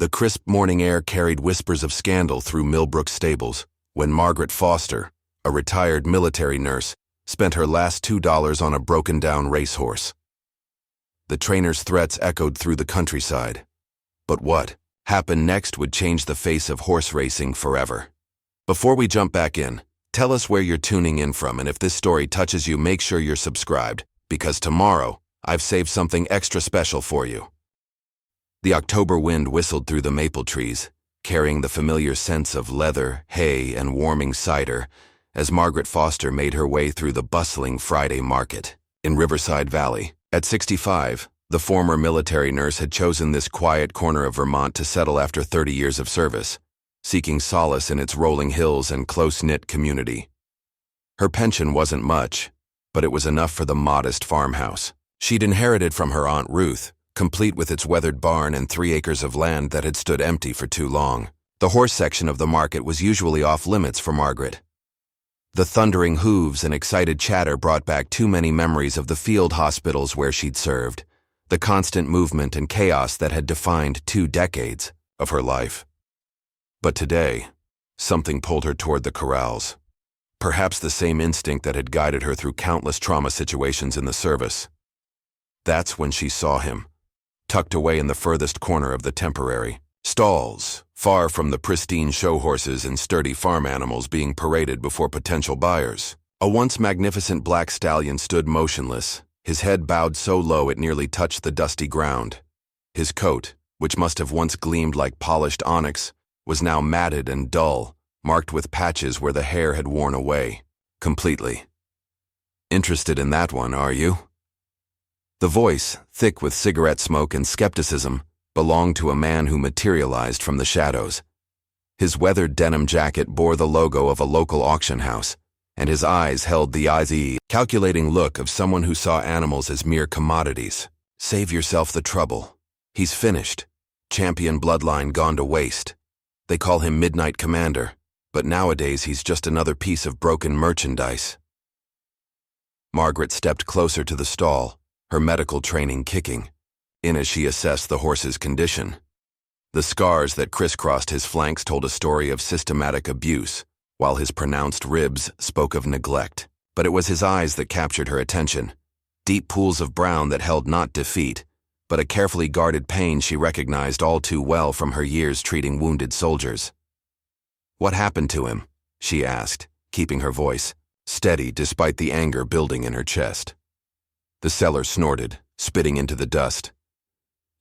The crisp morning air carried whispers of scandal through Millbrook Stables when Margaret Foster, a retired military nurse, spent her last $2 on a broken-down racehorse. The trainer's threats echoed through the countryside. But what happened next would change the face of horse racing forever. Before we jump back in, tell us where you're tuning in from, and if this story touches you, make sure you're subscribed, because tomorrow, I've saved something extra special for you. The October wind whistled through the maple trees, carrying the familiar scents of leather, hay, and warming cider, as Margaret Foster made her way through the bustling Friday market in Riverside Valley. At 65, the former military nurse had chosen this quiet corner of Vermont to settle after 30 years of service, seeking solace in its rolling hills and close-knit community. Her pension wasn't much, but it was enough for the modest farmhouse she'd inherited from her Aunt Ruth, complete with its weathered barn and 3 acres of land that had stood empty for too long. The horse section of the market was usually off-limits for Margaret. The thundering hooves and excited chatter brought back too many memories of the field hospitals where she'd served, the constant movement and chaos that had defined 2 decades of her life. But today, something pulled her toward the corrals. Perhaps the same instinct that had guided her through countless trauma situations in the service. That's when she saw him, tucked away in the furthest corner of the temporary stalls, far from the pristine show horses and sturdy farm animals being paraded before potential buyers. A once magnificent black stallion stood motionless, his head bowed so low it nearly touched the dusty ground. His coat, which must have once gleamed like polished onyx, was now matted and dull, marked with patches where the hair had worn away completely. "Interested in that one, are you?" The voice, thick with cigarette smoke and skepticism, belonged to a man who materialized from the shadows. His weathered denim jacket bore the logo of a local auction house, and his eyes held the easy, calculating look of someone who saw animals as mere commodities. "Save yourself the trouble. He's finished. Champion bloodline gone to waste. They call him Midnight Commander, but nowadays he's just another piece of broken merchandise." Margaret stepped closer to the stall, her medical training kicking, in as she assessed the horse's condition. The scars that crisscrossed his flanks told a story of systematic abuse, while his pronounced ribs spoke of neglect. But it was his eyes that captured her attention, deep pools of brown that held not defeat, but a carefully guarded pain she recognized all too well from her years treating wounded soldiers. "What happened to him?" she asked, keeping her voice steady despite the anger building in her chest. The seller snorted, spitting into the dust.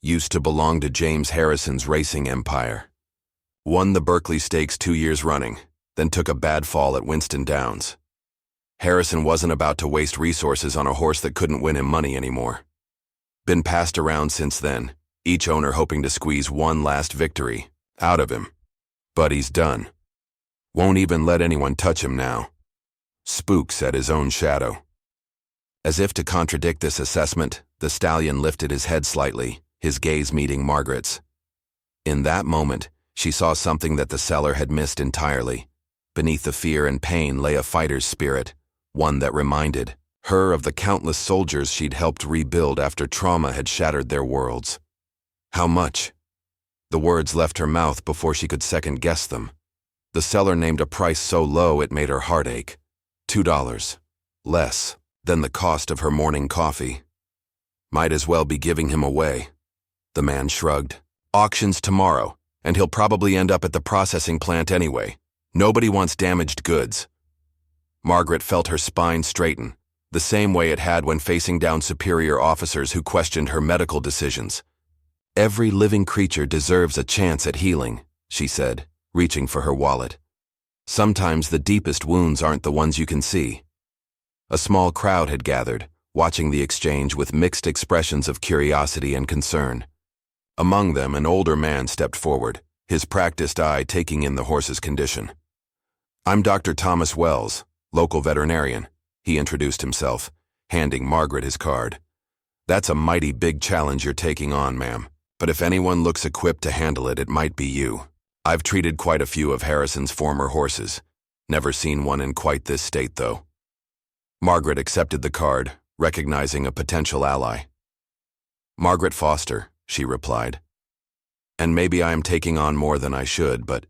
"Used to belong to James Harrison's racing empire. Won the Berkeley Stakes 2 years running, then took a bad fall at Winston Downs. Harrison wasn't about to waste resources on a horse that couldn't win him money anymore. Been passed around since then, each owner hoping to squeeze one last victory out of him. But he's done. Won't even let anyone touch him now. Spooks at his own shadow." As if to contradict this assessment, the stallion lifted his head slightly, his gaze meeting Margaret's. In that moment, she saw something that the seller had missed entirely. Beneath the fear and pain lay a fighter's spirit, one that reminded her of the countless soldiers she'd helped rebuild after trauma had shattered their worlds. "How much?" The words left her mouth before she could second-guess them. The seller named a price so low it made her heart ache. $2. Less than the cost of her morning coffee. Might as well be giving him away. The man shrugged. "Auction's tomorrow, and he'll probably end up at the processing plant anyway. Nobody wants damaged goods." Margaret felt her spine straighten, the same way it had when facing down superior officers who questioned her medical decisions. "Every living creature deserves a chance at healing," she said, reaching for her wallet. "Sometimes the deepest wounds aren't the ones you can see." A small crowd had gathered, watching the exchange with mixed expressions of curiosity and concern. Among them, an older man stepped forward, his practiced eye taking in the horse's condition. "I'm Dr. Thomas Wells, local veterinarian," he introduced himself, handing Margaret his card. "That's a mighty big challenge you're taking on, ma'am, but if anyone looks equipped to handle it, it might be you. I've treated quite a few of Harrison's former horses. Never seen one in quite this state, though." Margaret accepted the card, recognizing a potential ally. "Margaret Foster," she replied. And maybe I am taking on more than I should, but...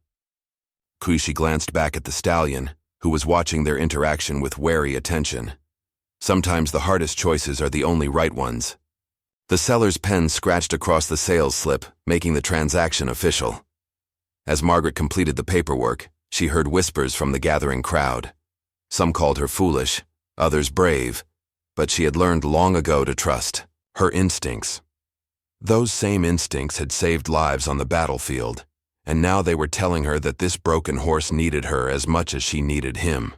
She glanced back at the stallion, who was watching their interaction with wary attention. Sometimes the hardest choices are the only right ones. The seller's pen scratched across the sales slip, making the transaction official. As Margaret completed the paperwork, she heard whispers from the gathering crowd. Some called her foolish, others brave, but she had learned long ago to trust her instincts. Those same instincts had saved lives on the battlefield, and now they were telling her that this broken horse needed her as much as she needed him.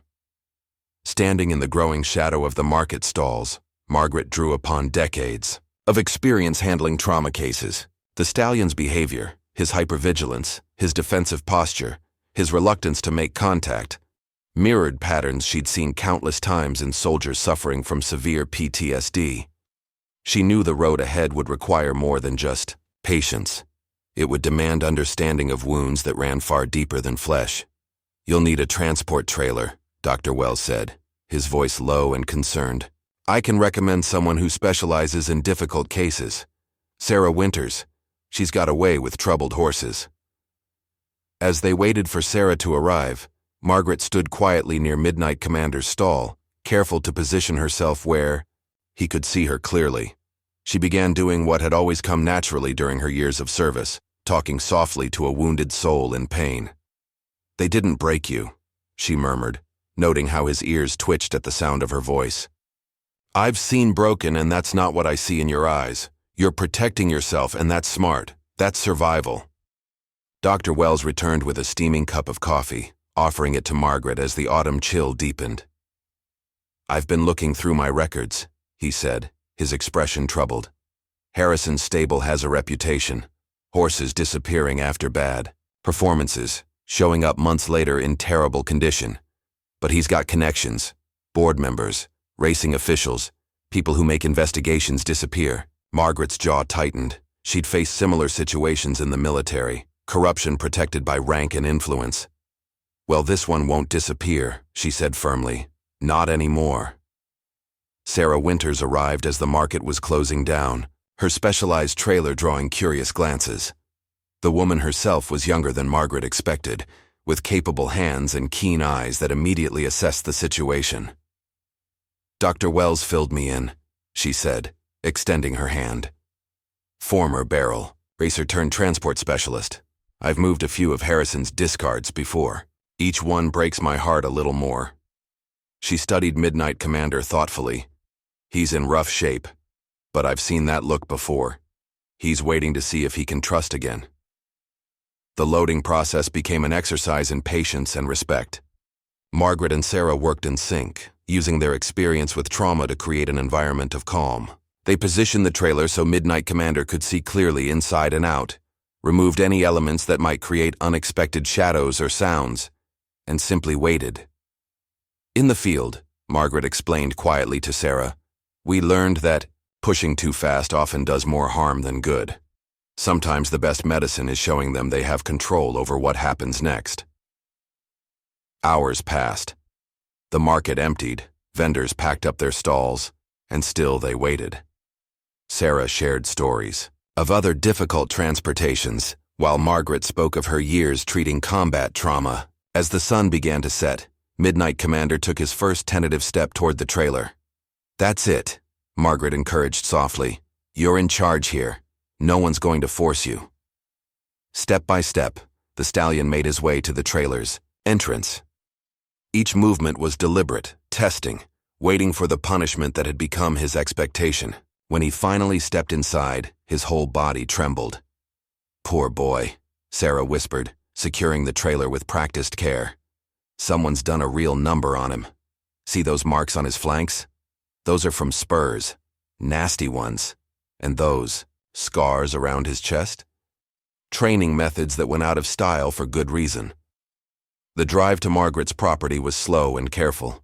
Standing in the growing shadow of the market stalls, Margaret drew upon decades of experience handling trauma cases. The stallion's behavior, his hypervigilance, his defensive posture, his reluctance to make contact, mirrored patterns she'd seen countless times in soldiers suffering from severe PTSD. She knew the road ahead would require more than just patience. It would demand understanding of wounds that ran far deeper than flesh. "You'll need a transport trailer," Dr. Wells said, his voice low and concerned. "I can recommend someone who specializes in difficult cases. Sarah Winters. She's got a way with troubled horses." As they waited for Sarah to arrive, Margaret stood quietly near Midnight Commander's stall, careful to position herself where he could see her clearly. She began doing what had always come naturally during her years of service, talking softly to a wounded soul in pain. "They didn't break you," she murmured, noting how his ears twitched at the sound of her voice. "I've seen broken, and that's not what I see in your eyes. You're protecting yourself, and that's smart. That's survival." Dr. Wells returned with a steaming cup of coffee, offering it to Margaret as the autumn chill deepened. "I've been looking through my records," he said, his expression troubled. "Harrison's stable has a reputation. Horses disappearing after bad performances, showing up months later in terrible condition. But he's got connections, board members, racing officials, people who make investigations disappear." Margaret's jaw tightened. She'd faced similar situations in the military, corruption protected by rank and influence. "Well, this one won't disappear," she said firmly. "Not anymore." Sarah Winters arrived as the market was closing down, her specialized trailer drawing curious glances. The woman herself was younger than Margaret expected, with capable hands and keen eyes that immediately assessed the situation. "Dr. Wells filled me in," she said, extending her hand. "Former barrel, racer-turned-transport specialist. I've moved a few of Harrison's discards before. Each one breaks my heart a little more." She studied Midnight Commander thoughtfully. "He's in rough shape, but I've seen that look before. He's waiting to see if he can trust again." The loading process became an exercise in patience and respect. Margaret and Sarah worked in sync, using their experience with trauma to create an environment of calm. They positioned the trailer so Midnight Commander could see clearly inside and out, removed any elements that might create unexpected shadows or sounds, and simply waited. "In the field," Margaret explained quietly to Sarah, "we learned that pushing too fast often does more harm than good. Sometimes the best medicine is showing them they have control over what happens next." Hours passed. The market emptied, vendors packed up their stalls, and still they waited. Sarah shared stories of other difficult transportations, while Margaret spoke of her years treating combat trauma. As the sun began to set, Midnight Commander took his first tentative step toward the trailer. "That's it," Margaret encouraged softly. "You're in charge here. No one's going to force you." Step by step, the stallion made his way to the trailer's entrance. Each movement was deliberate, testing, waiting for the punishment that had become his expectation. When he finally stepped inside, his whole body trembled. "Poor boy," Sarah whispered, securing the trailer with practiced care. "Someone's done a real number on him. See those marks on his flanks? Those are from spurs, nasty ones. And those scars around his chest? Training methods that went out of style for good reason." The drive to Margaret's property was slow and careful.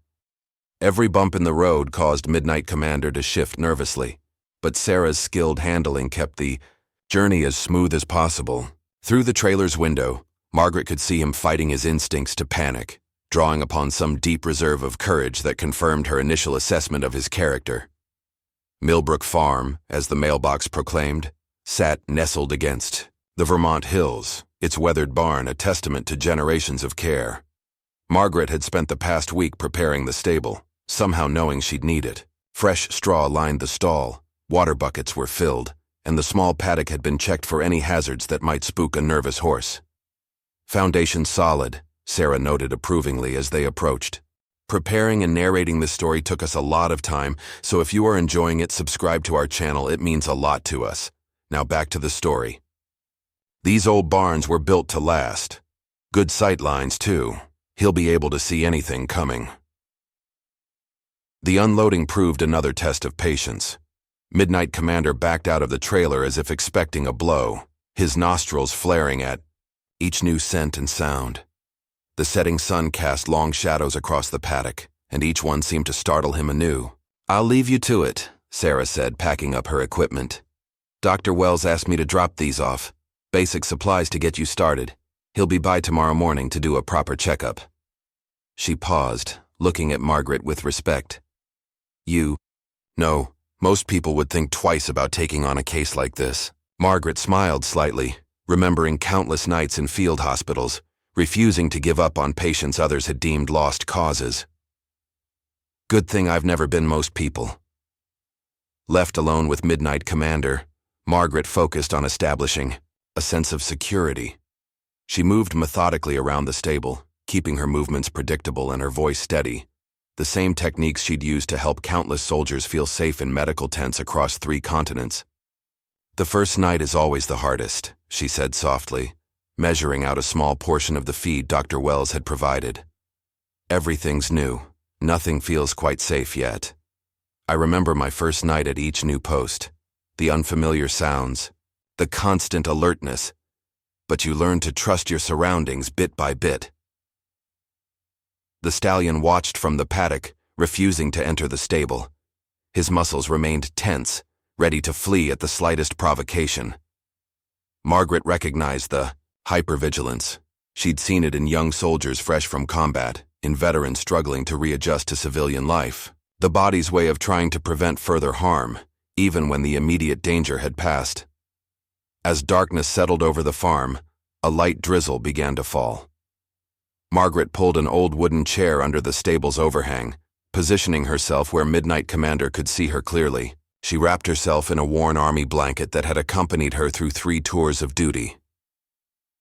Every bump in the road caused Midnight Commander to shift nervously, but Sarah's skilled handling kept the journey as smooth as possible. Through the trailer's window, Margaret could see him fighting his instincts to panic, drawing upon some deep reserve of courage that confirmed her initial assessment of his character. Millbrook Farm, as the mailbox proclaimed, sat nestled against The Vermont hills, its weathered barn a testament to generations of care. Margaret had spent the past week preparing the stable, somehow knowing she'd need it. Fresh straw lined the stall, water buckets were filled, and the small paddock had been checked for any hazards that might spook a nervous horse. Foundation solid, Sarah noted approvingly as they approached. Preparing and narrating this story took us a lot of time, so if you are enjoying it, subscribe to our channel. It means a lot to us. Now back to the story. These old barns were built to last. Good sight lines, too. He'll be able to see anything coming. The unloading proved another test of patience. Midnight Commander backed out of the trailer as if expecting a blow, his nostrils flaring at each new scent and sound. The setting sun cast long shadows across the paddock, and each one seemed to startle him anew. "I'll leave you to it," Sarah said, packing up her equipment. "Dr. Wells asked me to drop these off. Basic supplies to get you started. He'll be by tomorrow morning to do a proper checkup." She paused, looking at Margaret with respect. No, most people would think twice about taking on a case like this." Margaret smiled slightly, remembering countless nights in field hospitals, refusing to give up on patients others had deemed lost causes. "Good thing I've never been most people." Left alone with Midnight Commander, Margaret focused on establishing a sense of security. She moved methodically around the stable, keeping her movements predictable and her voice steady, the same techniques she'd used to help countless soldiers feel safe in medical tents across 3 continents. "The first night is always the hardest," she said softly, measuring out a small portion of the feed Dr. Wells had provided. "Everything's new. Nothing feels quite safe yet. I remember my first night at each new post, the unfamiliar sounds, the constant alertness, but you learn to trust your surroundings bit by bit." The stallion watched from the paddock, refusing to enter the stable. His muscles remained tense, ready to flee at the slightest provocation. Margaret recognized the hypervigilance. She'd seen it in young soldiers fresh from combat, in veterans struggling to readjust to civilian life. The body's way of trying to prevent further harm, even when the immediate danger had passed. As darkness settled over the farm, a light drizzle began to fall. Margaret pulled an old wooden chair under the stable's overhang, positioning herself where Midnight Commander could see her clearly. She wrapped herself in a worn army blanket that had accompanied her through 3 tours of duty.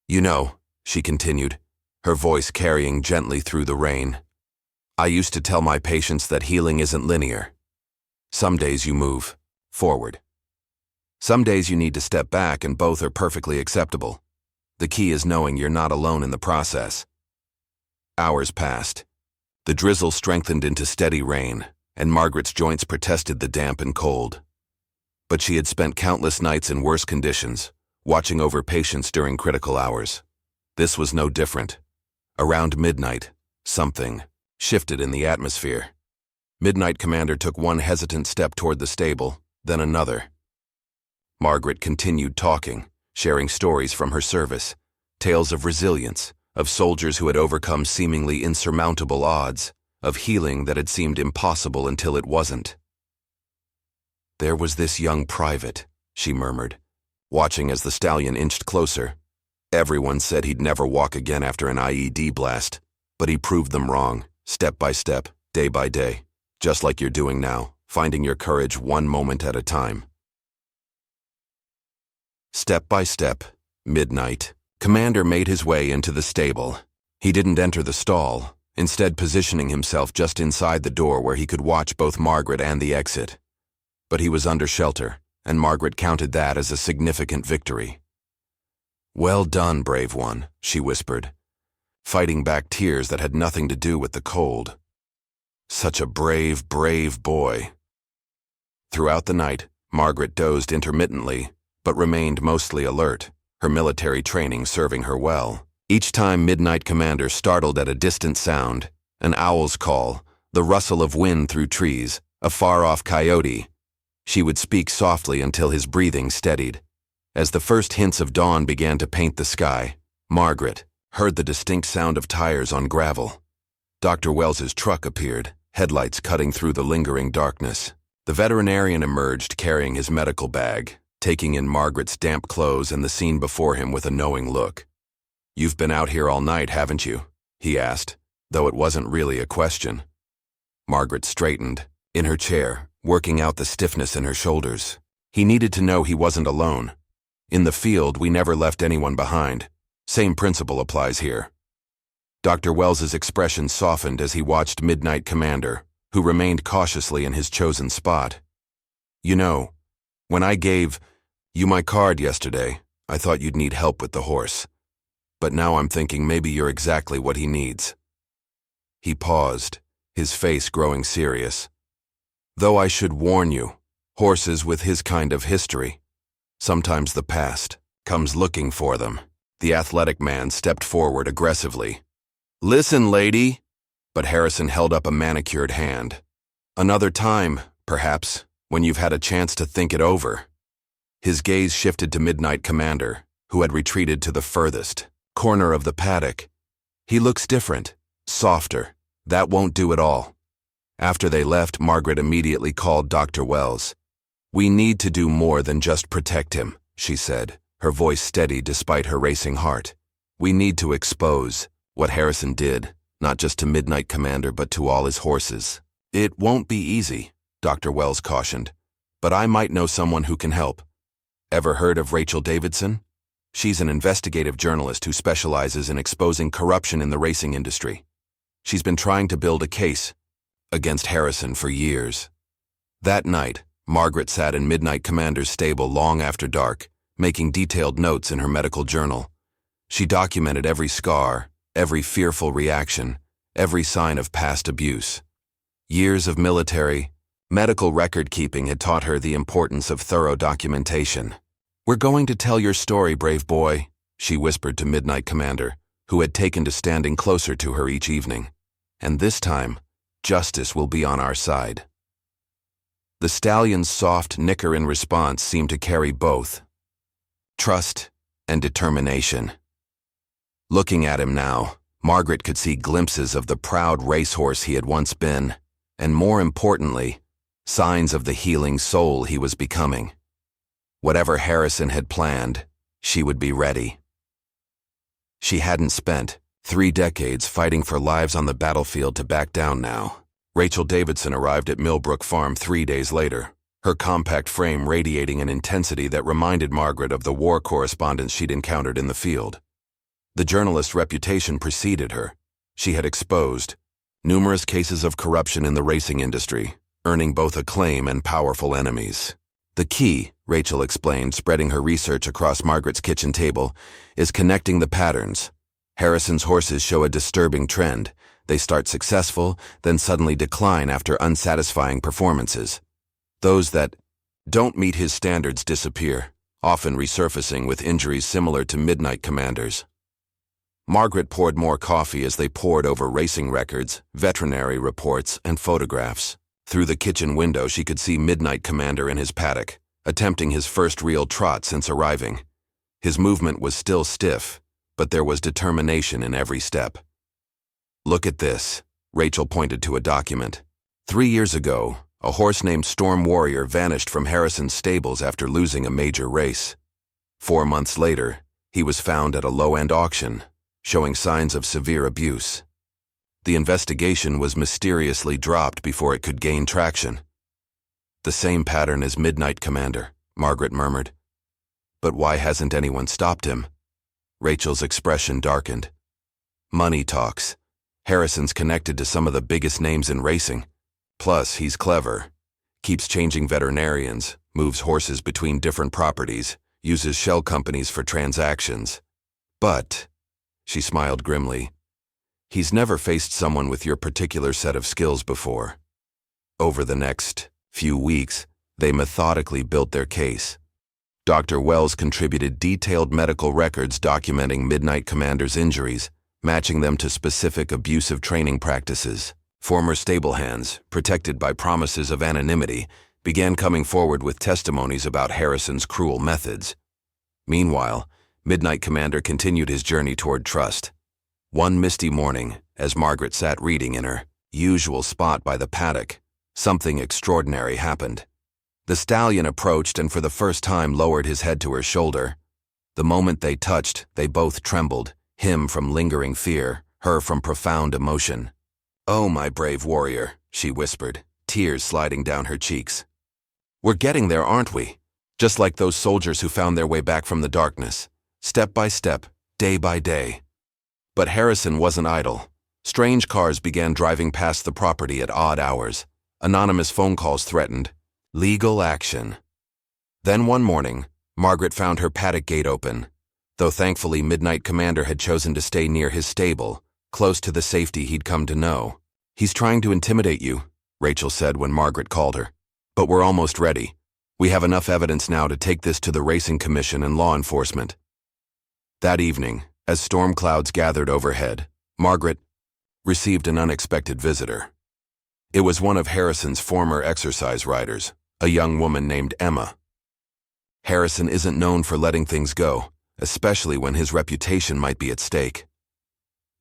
"You know," she continued, her voice carrying gently through the rain, "I used to tell my patients that healing isn't linear. Some days you move forward. Some days you need to step back, and both are perfectly acceptable. The key is knowing you're not alone in the process." Hours passed. The drizzle strengthened into steady rain, and Margaret's joints protested the damp and cold. But she had spent countless nights in worse conditions, watching over patients during critical hours. This was no different. Around midnight, something shifted in the atmosphere. Midnight Commander took one hesitant step toward the stable, then another. Margaret continued talking, sharing stories from her service, tales of resilience, of soldiers who had overcome seemingly insurmountable odds, of healing that had seemed impossible until it wasn't. "There was this young private," she murmured, watching as the stallion inched closer. "Everyone said he'd never walk again after an IED blast, but he proved them wrong, step by step, day by day, just like you're doing now, finding your courage one moment at a time." Step by step, Midnight Commander made his way into the stable. He didn't enter the stall, instead positioning himself just inside the door where he could watch both Margaret and the exit. But he was under shelter, and Margaret counted that as a significant victory. "Well done, brave one," she whispered, fighting back tears that had nothing to do with the cold. "Such a brave, brave boy." Throughout the night, Margaret dozed intermittently, but remained mostly alert, her military training serving her well. Each time Midnight Commander startled at a distant sound, an owl's call, the rustle of wind through trees, a far-off coyote, she would speak softly until his breathing steadied. As the first hints of dawn began to paint the sky, Margaret heard the distinct sound of tires on gravel. Dr. Wells's truck appeared, headlights cutting through the lingering darkness. The veterinarian emerged carrying his medical bag, taking in Margaret's damp clothes and the scene before him with a knowing look. "You've been out here all night, haven't you?" he asked, though it wasn't really a question. Margaret straightened, in her chair, working out the stiffness in her shoulders. He needed to know he wasn't alone. "In the field, we never left anyone behind. Same principle applies here." Dr. Wells's expression softened as he watched Midnight Commander, who remained cautiously in his chosen spot. "You know, when I gave you my card yesterday, I thought you'd need help with the horse. But now I'm thinking maybe you're exactly what he needs." He paused, his face growing serious. "Though I should warn you, horses with his kind of history, sometimes the past comes looking for them." The athletic man stepped forward aggressively. "Listen, lady!" But Harrison held up a manicured hand. "Another time, perhaps, when you've had a chance to think it over." His gaze shifted to Midnight Commander, who had retreated to the furthest corner of the paddock. "He looks different, softer. That won't do at all." After they left, Margaret immediately called Dr. Wells. "We need to do more than just protect him," she said, her voice steady despite her racing heart. "We need to expose what Harrison did, not just to Midnight Commander but to all his horses." "It won't be easy," Dr. Wells cautioned, "but I might know someone who can help. Ever heard of Rachel Davidson? She's an investigative journalist who specializes in exposing corruption in the racing industry. She's been trying to build a case against Harrison for years." That night, Margaret sat in Midnight Commander's stable long after dark, making detailed notes in her medical journal. She documented every scar, every fearful reaction, every sign of past abuse. Years of military, medical record-keeping had taught her the importance of thorough documentation. "We're going to tell your story, brave boy," she whispered to Midnight Commander, who had taken to standing closer to her each evening. "And this time, justice will be on our side." The stallion's soft nicker in response seemed to carry both trust and determination. Looking at him now, Margaret could see glimpses of the proud racehorse he had once been, and more importantly, signs of the healing soul he was becoming. Whatever Harrison had planned, she would be ready. She hadn't spent 3 decades fighting for lives on the battlefield to back down now. Rachel Davidson arrived at Millbrook Farm 3 days later, her compact frame radiating an intensity that reminded Margaret of the war correspondents she'd encountered in the field. The journalist's reputation preceded her. She had exposed numerous cases of corruption in the racing industry, earning both acclaim and powerful enemies. "The key," Rachel explained, spreading her research across Margaret's kitchen table, "is connecting the patterns. Harrison's horses show a disturbing trend. They start successful, then suddenly decline after unsatisfying performances. Those that don't meet his standards disappear, often resurfacing with injuries similar to Midnight Commander's." Margaret poured more coffee as they pored over racing records, veterinary reports, and photographs. Through the kitchen window, she could see Midnight Commander in his paddock, attempting his first real trot since arriving. His movement was still stiff, but there was determination in every step. "Look at this," Rachel pointed to a document. 3 years ago, a horse named Storm Warrior vanished from Harrison's stables after losing a major race. 4 months later, he was found at a low-end auction, showing signs of severe abuse. The investigation was mysteriously dropped before it could gain traction. "The same pattern as Midnight Commander," Margaret murmured. "But why hasn't anyone stopped him?" Rachel's expression darkened. "Money talks. Harrison's connected to some of the biggest names in racing. Plus, he's clever. Keeps changing veterinarians, moves horses between different properties, uses shell companies for transactions. But," she smiled grimly, "he's never faced someone with your particular set of skills before." Over the next few weeks, they methodically built their case. Dr. Wells contributed detailed medical records documenting Midnight Commander's injuries, matching them to specific abusive training practices. Former stable hands, protected by promises of anonymity, began coming forward with testimonies about Harrison's cruel methods. Meanwhile, Midnight Commander continued his journey toward trust. One misty morning, as Margaret sat reading in her usual spot by the paddock, something extraordinary happened. The stallion approached and for the first time lowered his head to her shoulder. The moment they touched, they both trembled, him from lingering fear, her from profound emotion. "Oh, my brave warrior," she whispered, tears sliding down her cheeks. "We're getting there, aren't we? Just like those soldiers who found their way back from the darkness, step by step, day by day." But Harrison wasn't idle. Strange cars began driving past the property at odd hours. Anonymous phone calls threatened legal action. Then one morning, Margaret found her paddock gate open, though thankfully Midnight Commander had chosen to stay near his stable, close to the safety he'd come to know. "He's trying to intimidate you," Rachel said when Margaret called her. "But we're almost ready. We have enough evidence now to take this to the Racing Commission and law enforcement." That evening, as storm clouds gathered overhead, Margaret received an unexpected visitor. It was one of Harrison's former exercise riders, a young woman named Emma. Harrison isn't known for letting things go, especially when his reputation might be at stake.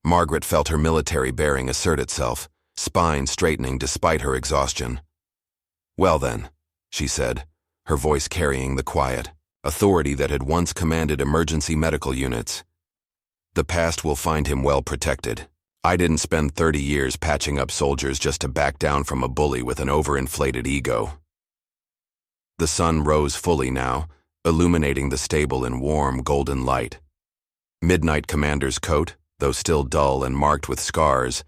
Margaret felt her military bearing assert itself, spine straightening despite her exhaustion. "Well then," she said, her voice carrying the quiet authority that had once commanded emergency medical units. "The past will find him well protected. I didn't spend 30 years patching up soldiers just to back down from a bully with an overinflated ego." The sun rose fully now, illuminating the stable in warm, golden light. Midnight Commander's coat, though still dull and marked with scars,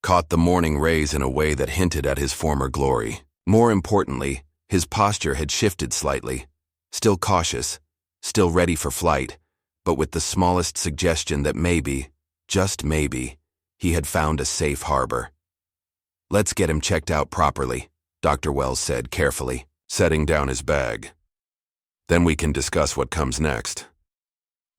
caught the morning rays in a way that hinted at his former glory. More importantly, his posture had shifted slightly, still cautious, still ready for flight, but with the smallest suggestion that maybe, just maybe, he had found a safe harbor. "Let's get him checked out properly," Dr. Wells said carefully, setting down his bag. "Then we can discuss what comes next."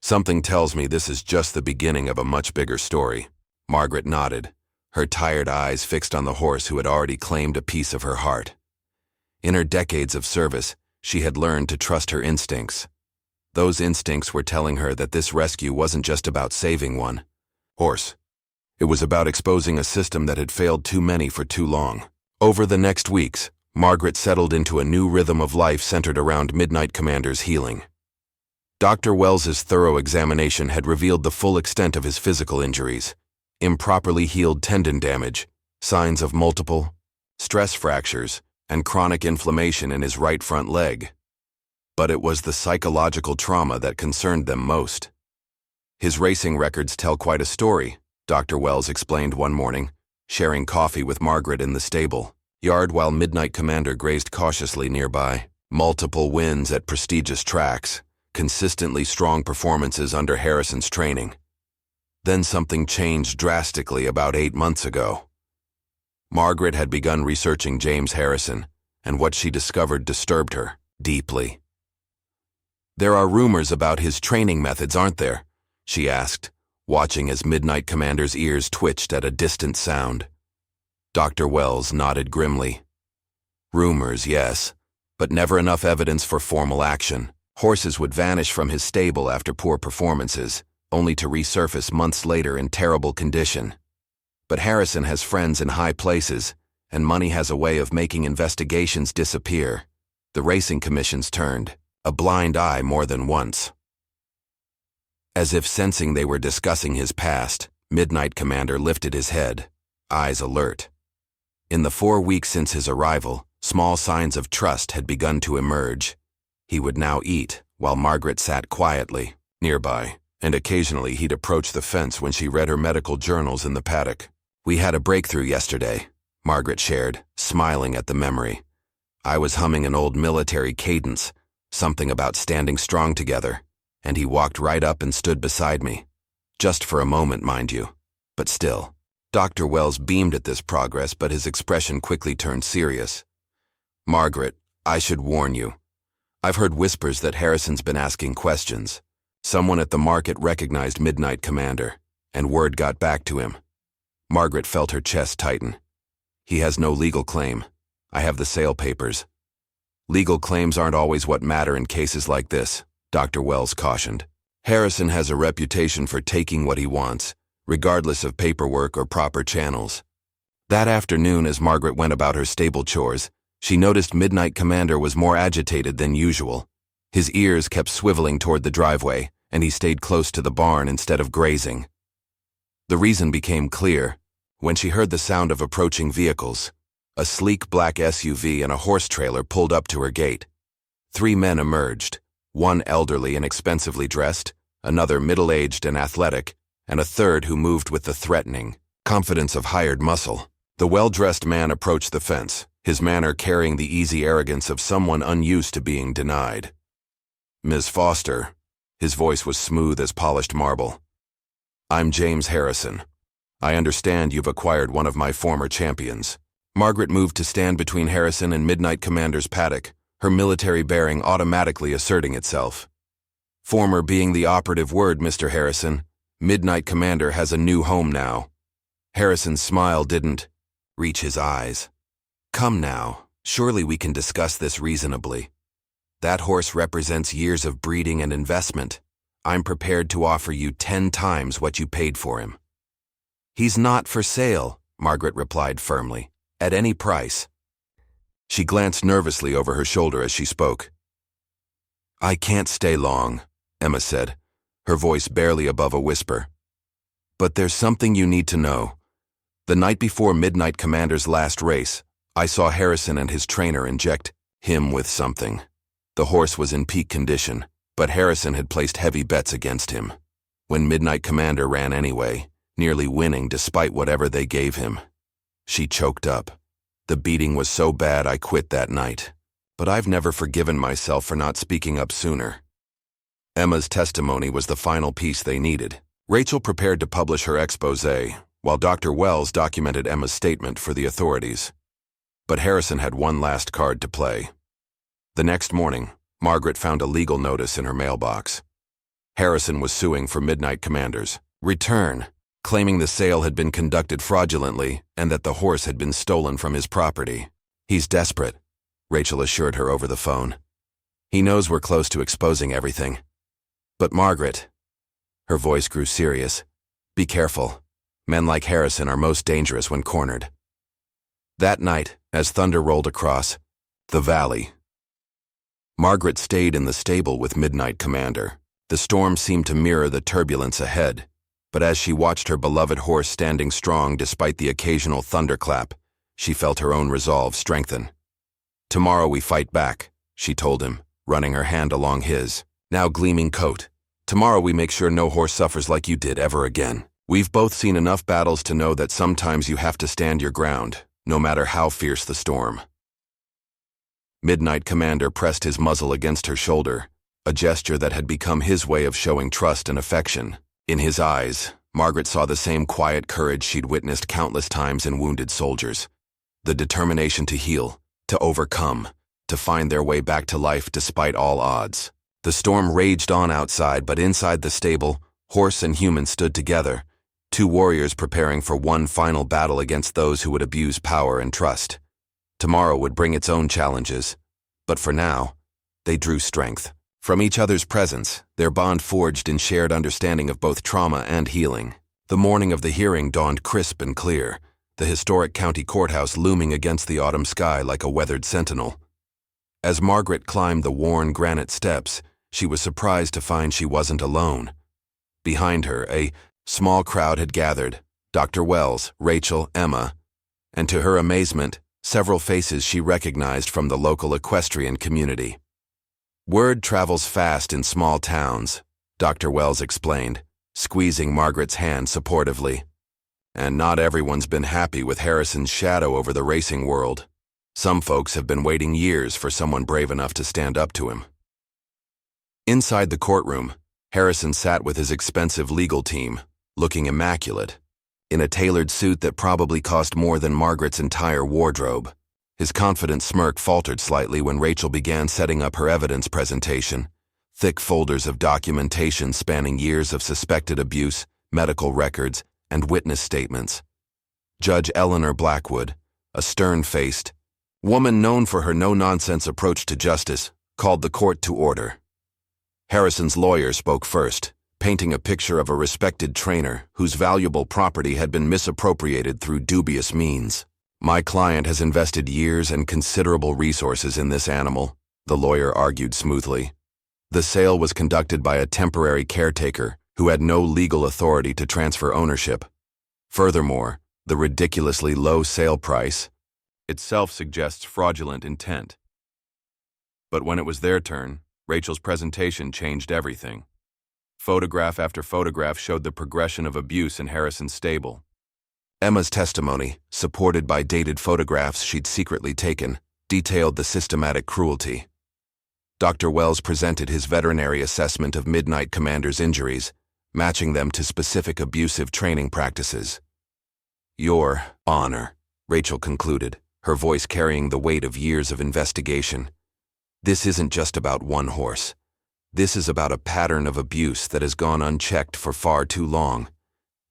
"Something tells me this is just the beginning of a much bigger story." Margaret nodded, her tired eyes fixed on the horse who had already claimed a piece of her heart. In her decades of service, she had learned to trust her instincts. Those instincts were telling her that this rescue wasn't just about saving one horse. It was about exposing a system that had failed too many for too long. Over the next weeks, Margaret settled into a new rhythm of life centered around Midnight Commander's healing. Dr. Wells's thorough examination had revealed the full extent of his physical injuries: improperly healed tendon damage, signs of multiple stress fractures, and chronic inflammation in his right front leg. But it was the psychological trauma that concerned them most. "His racing records tell quite a story," Dr. Wells explained one morning, sharing coffee with Margaret in the stable yard while Midnight Commander grazed cautiously nearby. Multiple wins at prestigious tracks, consistently strong performances under Harrison's training. Then something changed drastically about 8 months ago. Margaret had begun researching James Harrison, and what she discovered disturbed her deeply. "There are rumors about his training methods, aren't there?" she asked, watching as Midnight Commander's ears twitched at a distant sound. Dr. Wells nodded grimly. "Rumors, yes, but never enough evidence for formal action. Horses would vanish from his stable after poor performances, only to resurface months later in terrible condition. But Harrison has friends in high places, and money has a way of making investigations disappear. The Racing Commission's turned a blind eye more than once." As if sensing they were discussing his past, Midnight Commander lifted his head, eyes alert. In the 4 weeks since his arrival, small signs of trust had begun to emerge. He would now eat, while Margaret sat quietly nearby, and occasionally he'd approach the fence when she read her medical journals in the paddock. "We had a breakthrough yesterday," Margaret shared, smiling at the memory. "I was humming an old military cadence, something about standing strong together, and he walked right up and stood beside me. Just for a moment, mind you, but still." Dr. Wells beamed at this progress, but his expression quickly turned serious. "Margaret, I should warn you. I've heard whispers that Harrison's been asking questions. Someone at the market recognized Midnight Commander, and word got back to him." Margaret felt her chest tighten. "He has no legal claim. I have the sale papers." "Legal claims aren't always what matter in cases like this," Dr. Wells cautioned. "Harrison has a reputation for taking what he wants, regardless of paperwork or proper channels." That afternoon, as Margaret went about her stable chores, She noticed Midnight Commander was more agitated than usual. His ears kept swiveling toward the driveway, and he stayed close to the barn instead of grazing. The reason became clear when she heard the sound of approaching vehicles. A sleek black SUV and a horse trailer pulled up to her gate. 3 men emerged, one elderly and expensively dressed, another middle-aged and athletic, and a third who moved with the threatening confidence of hired muscle. The well-dressed man approached the fence, his manner carrying the easy arrogance of someone unused to being denied. "Ms. Foster," his voice was smooth as polished marble. "I'm James Harrison. I understand you've acquired one of my former champions." Margaret moved to stand between Harrison and Midnight Commander's paddock, her military bearing automatically asserting itself. "Former being the operative word, Mr. Harrison. Midnight Commander has a new home now." Harrison's smile didn't reach his eyes. "Come now, surely we can discuss this reasonably. That horse represents years of breeding and investment. I'm prepared to offer you 10 times what you paid for him." "He's not for sale," Margaret replied firmly, "at any price." She glanced nervously over her shoulder as she spoke. "I can't stay long," Emma said, her voice barely above a whisper. "But there's something you need to know. The night before Midnight Commander's last race, I saw Harrison and his trainer inject him with something. The horse was in peak condition, but Harrison had placed heavy bets against him. When Midnight Commander ran anyway, nearly winning despite whatever they gave him." She choked up. "The beating was so bad I quit that night. But I've never forgiven myself for not speaking up sooner." Emma's testimony was the final piece they needed. Rachel prepared to publish her exposé, while Dr. Wells documented Emma's statement for the authorities. But Harrison had one last card to play. The next morning, Margaret found a legal notice in her mailbox. Harrison was suing for Midnight Commander's return, claiming the sale had been conducted fraudulently and that the horse had been stolen from his property. "He's desperate," Rachel assured her over the phone. "He knows we're close to exposing everything. But Margaret," her voice grew serious, "be careful. Men like Harrison are most dangerous when cornered." That night, as thunder rolled across the valley, Margaret stayed in the stable with Midnight Commander. The storm seemed to mirror the turbulence ahead, but as she watched her beloved horse standing strong despite the occasional thunderclap, she felt her own resolve strengthen. "Tomorrow we fight back," she told him, running her hand along his now gleaming coat. "Tomorrow we make sure no horse suffers like you did ever again. We've both seen enough battles to know that sometimes you have to stand your ground, no matter how fierce the storm." Midnight Commander pressed his muzzle against her shoulder, a gesture that had become his way of showing trust and affection. In his eyes, Margaret saw the same quiet courage she'd witnessed countless times in wounded soldiers. The determination to heal, to overcome, to find their way back to life despite all odds. The storm raged on outside, but inside the stable, horse and human stood together, 2 warriors preparing for one final battle against those who would abuse power and trust. Tomorrow would bring its own challenges, but for now, they drew strength. From each other's presence, their bond forged in shared understanding of both trauma and healing. The morning of the hearing dawned crisp and clear, the historic county courthouse looming against the autumn sky like a weathered sentinel. As Margaret climbed the worn granite steps, she was surprised to find she wasn't alone. Behind her, a small crowd had gathered, Dr. Wells, Rachel, Emma, and to her amazement, several faces she recognized from the local equestrian community. "Word travels fast in small towns," Dr. Wells explained, squeezing Margaret's hand supportively. "And not everyone's been happy with Harrison's shadow over the racing world. Some folks have been waiting years for someone brave enough to stand up to him." Inside the courtroom, Harrison sat with his expensive legal team, looking immaculate, in a tailored suit that probably cost more than Margaret's entire wardrobe. His confident smirk faltered slightly when Rachel began setting up her evidence presentation, thick folders of documentation spanning years of suspected abuse, medical records, and witness statements. Judge Eleanor Blackwood, a stern-faced woman known for her no-nonsense approach to justice, called the court to order. Harrison's lawyer spoke first, painting a picture of a respected trainer whose valuable property had been misappropriated through dubious means. My client has invested years and considerable resources in this animal, the lawyer argued smoothly. The sale was conducted by a temporary caretaker who had no legal authority to transfer ownership. Furthermore, the ridiculously low sale price itself suggests fraudulent intent. But when it was their turn, Rachel's presentation changed everything. Photograph after photograph showed the progression of abuse in Harrison's stable. Emma's testimony, supported by dated photographs she'd secretly taken, detailed the systematic cruelty. Dr. Wells presented his veterinary assessment of Midnight Commander's injuries, matching them to specific abusive training practices. Your Honor, Rachel concluded, her voice carrying the weight of years of investigation. This isn't just about one horse. This is about a pattern of abuse that has gone unchecked for far too long.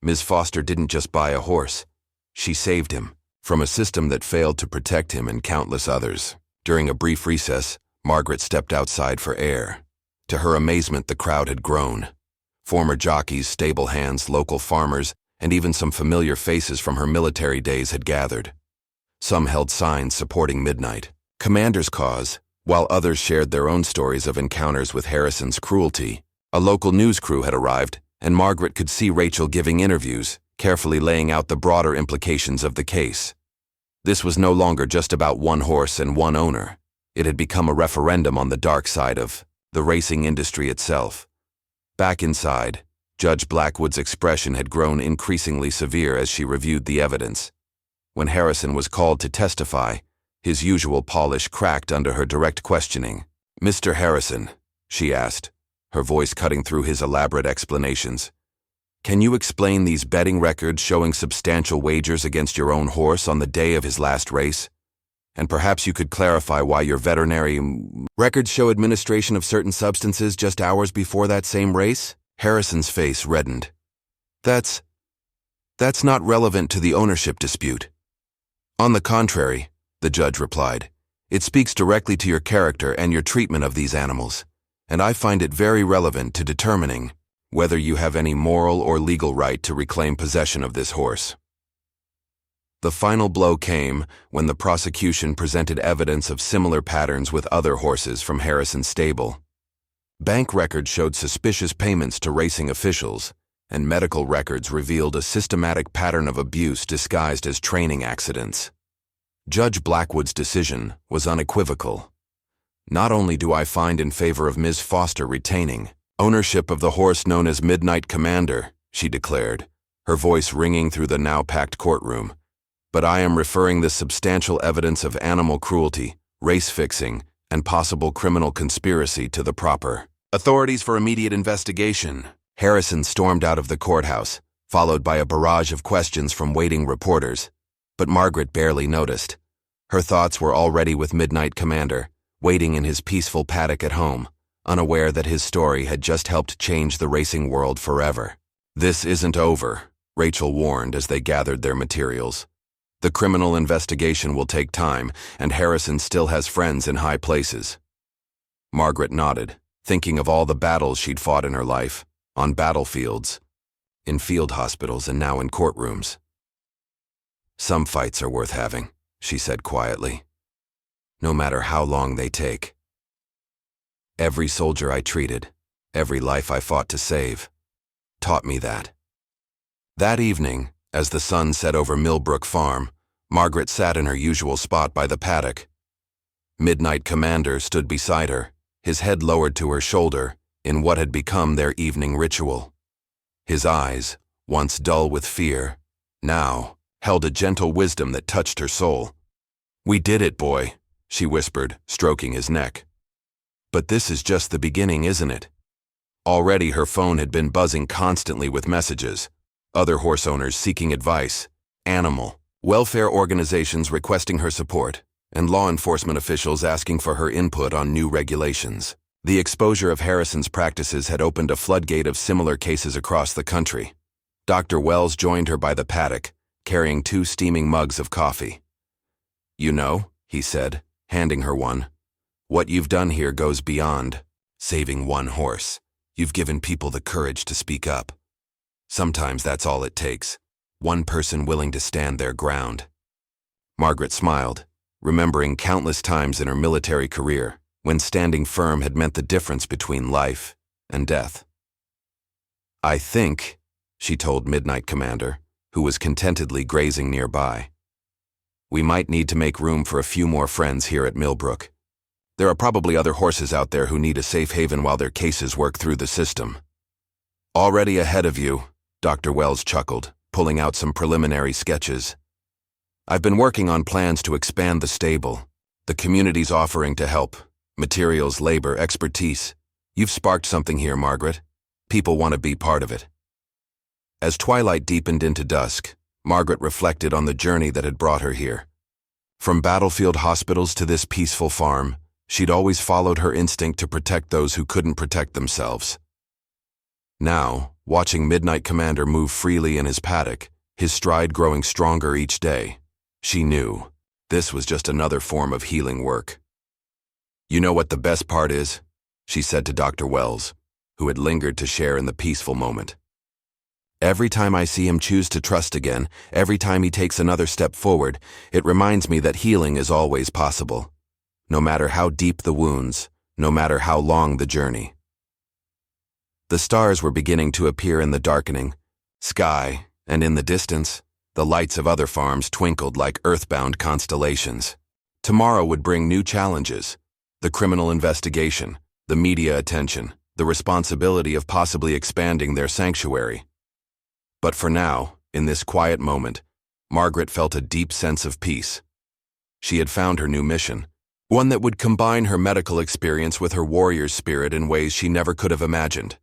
Ms. Foster didn't just buy a horse. She saved him from a system that failed to protect him and countless others. During a brief recess, Margaret stepped outside for air. To her amazement, the crowd had grown. Former jockeys, stable hands, local farmers, and even some familiar faces from her military days had gathered. Some held signs supporting Midnight Commander's cause, while others shared their own stories of encounters with Harrison's cruelty. A local news crew had arrived, and Margaret could see Rachel giving interviews, carefully laying out the broader implications of the case. This was no longer just about one horse and one owner. It had become a referendum on the dark side of the racing industry itself. Back inside, Judge Blackwood's expression had grown increasingly severe as she reviewed the evidence. When Harrison was called to testify, his usual polish cracked under her direct questioning. "Mr. Harrison," she asked, her voice cutting through his elaborate explanations, "can you explain these betting records showing substantial wagers against your own horse on the day of his last race? And perhaps you could clarify why your veterinary records show administration of certain substances just hours before that same race?" Harrison's face reddened. That's not relevant to the ownership dispute." "On the contrary," the judge replied, "it speaks directly to your character and your treatment of these animals, and I find it very relevant to determining whether you have any moral or legal right to reclaim possession of this horse." The final blow came when the prosecution presented evidence of similar patterns with other horses from Harrison's stable. Bank records showed suspicious payments to racing officials, and medical records revealed a systematic pattern of abuse disguised as training accidents. Judge Blackwood's decision was unequivocal. "Not only do I find in favor of Ms. Foster retaining ownership of the horse known as Midnight Commander," she declared, her voice ringing through the now-packed courtroom, "but I am referring this substantial evidence of animal cruelty, race fixing, and possible criminal conspiracy to the proper authorities for immediate investigation." Harrison stormed out of the courthouse, followed by a barrage of questions from waiting reporters. But Margaret barely noticed. Her thoughts were already with Midnight Commander, waiting in his peaceful paddock at home, unaware that his story had just helped change the racing world forever. "This isn't over," Rachel warned as they gathered their materials. "The criminal investigation will take time, and Harrison still has friends in high places." Margaret nodded, thinking of all the battles she'd fought in her life, on battlefields, in field hospitals, and now in courtrooms. "Some fights are worth having," she said quietly, "no matter how long they take. Every soldier I treated, every life I fought to save, taught me that." That evening, as the sun set over Millbrook Farm, Margaret sat in her usual spot by the paddock. Midnight Commander stood beside her, his head lowered to her shoulder, in what had become their evening ritual. His eyes, once dull with fear, now held a gentle wisdom that touched her soul. "We did it, boy," she whispered, stroking his neck. "But this is just the beginning, isn't it?" Already her phone had been buzzing constantly with messages. Other horse owners seeking advice, animal welfare organizations requesting her support, and law enforcement officials asking for her input on new regulations. The exposure of Harrison's practices had opened a floodgate of similar cases across the country. Dr. Wells joined her by the paddock, carrying 2 steaming mugs of coffee. "You know," he said, handing her one, "what you've done here goes beyond saving one horse. You've given people the courage to speak up. Sometimes that's all it takes, one person willing to stand their ground." Margaret smiled, remembering countless times in her military career when standing firm had meant the difference between life and death. "I think," she told Midnight Commander, who was contentedly grazing nearby, "we might need to make room for a few more friends here at Millbrook. There are probably other horses out there who need a safe haven while their cases work through the system." "Already ahead of you," Dr. Wells chuckled, pulling out some preliminary sketches. "I've been working on plans to expand the stable. The community's offering to help. Materials, labor, expertise. You've sparked something here, Margaret. People want to be part of it." As twilight deepened into dusk, Margaret reflected on the journey that had brought her here. From battlefield hospitals to this peaceful farm, she'd always followed her instinct to protect those who couldn't protect themselves. Now, watching Midnight Commander move freely in his paddock, his stride growing stronger each day, she knew this was just another form of healing work. "You know what the best part is?" she said to Dr. Wells, who had lingered to share in the peaceful moment. "Every time I see him choose to trust again, every time he takes another step forward, it reminds me that healing is always possible. No matter how deep the wounds, no matter how long the journey." The stars were beginning to appear in the darkening sky, and in the distance, the lights of other farms twinkled like earthbound constellations. Tomorrow would bring new challenges: the criminal investigation, the media attention, the responsibility of possibly expanding their sanctuary. But for now, in this quiet moment, Margaret felt a deep sense of peace. She had found her new mission, one that would combine her medical experience with her warrior's spirit in ways she never could have imagined.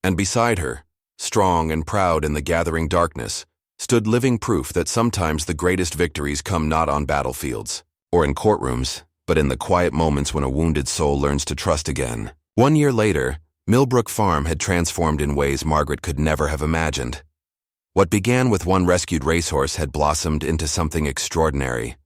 And beside her, strong and proud in the gathering darkness, stood living proof that sometimes the greatest victories come not on battlefields or in courtrooms, but in the quiet moments when a wounded soul learns to trust again. 1 year later, Millbrook Farm had transformed in ways Margaret could never have imagined. What began with one rescued racehorse had blossomed into something extraordinary.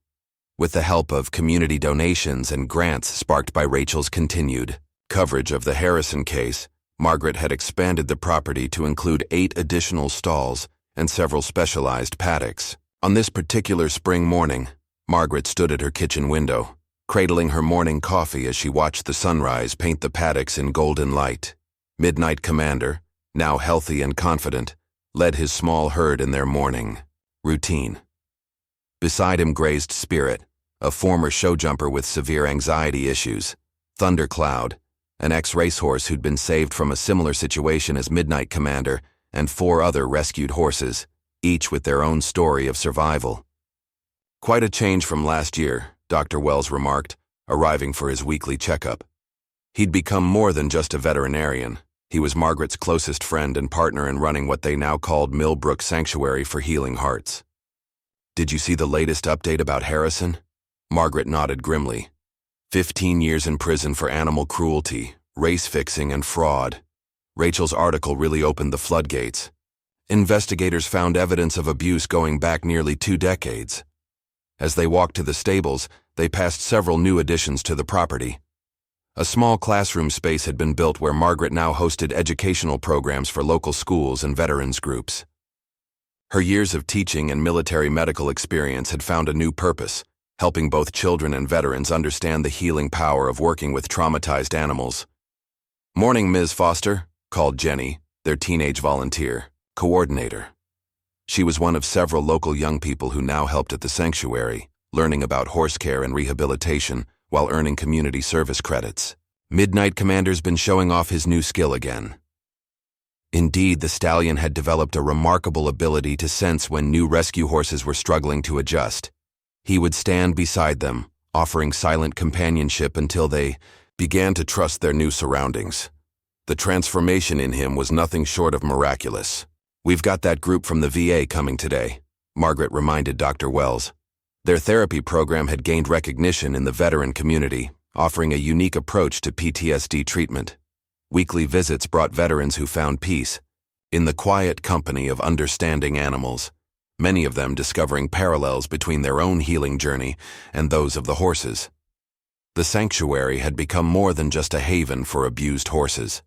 With the help of community donations and grants sparked by Rachel's continued coverage of the Harrison case, Margaret had expanded the property to include 8 additional stalls and several specialized paddocks. On this particular spring morning, Margaret stood at her kitchen window, cradling her morning coffee as she watched the sunrise paint the paddocks in golden light. Midnight Commander, now healthy and confident, led his small herd in their morning routine. Beside him grazed Spirit, a former showjumper with severe anxiety issues, Thundercloud, an ex-racehorse who'd been saved from a similar situation as Midnight Commander, and 4 other rescued horses, each with their own story of survival. "Quite a change from last year," Dr. Wells remarked, arriving for his weekly checkup. He'd become more than just a veterinarian. He was Margaret's closest friend and partner in running what they now called Millbrook Sanctuary for Healing Hearts. "Did you see the latest update about Harrison?" Margaret nodded grimly. 15 years in prison for animal cruelty, race fixing, and fraud. Rachel's article really opened the floodgates. Investigators found evidence of abuse going back nearly 2 decades. As they walked to the stables, they passed several new additions to the property. A small classroom space had been built where Margaret now hosted educational programs for local schools and veterans groups. Her years of teaching and military medical experience had found a new purpose, helping both children and veterans understand the healing power of working with traumatized animals. "Morning, Ms. Foster," called Jenny, their teenage volunteer coordinator. She was one of several local young people who now helped at the sanctuary, learning about horse care and rehabilitation while earning community service credits. Midnight Commander's been showing off his new skill again. Indeed, the stallion had developed a remarkable ability to sense when new rescue horses were struggling to adjust. He would stand beside them, offering silent companionship until they began to trust their new surroundings. The transformation in him was nothing short of miraculous. "We've got that group from the VA coming today," Margaret reminded Dr. Wells. Their therapy program had gained recognition in the veteran community, offering a unique approach to PTSD treatment. Weekly visits brought veterans who found peace in the quiet company of understanding animals, many of them discovering parallels between their own healing journey and those of the horses. The sanctuary had become more than just a haven for abused horses.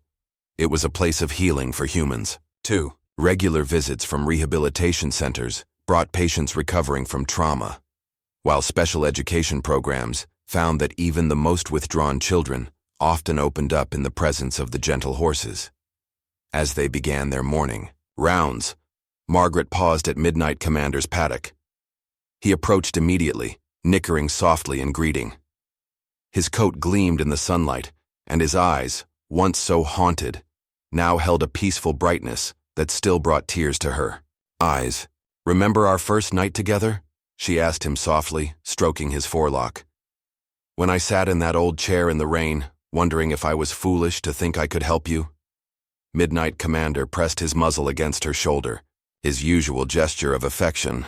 It was a place of healing for humans, too. Regular visits from rehabilitation centers brought patients recovering from trauma. while special education programs found that even the most withdrawn children often opened up in the presence of the gentle horses. As they began their morning rounds, Margaret paused at Midnight Commander's paddock. He approached immediately, nickering softly in greeting. His coat gleamed in the sunlight, and his eyes, once so haunted, now held a peaceful brightness that still brought tears to her eyes. "Remember our first night together?" she asked him softly, stroking his forelock. "When I sat in that old chair in the rain, wondering if I was foolish to think I could help you?" Midnight Commander pressed his muzzle against her shoulder, his usual gesture of affection.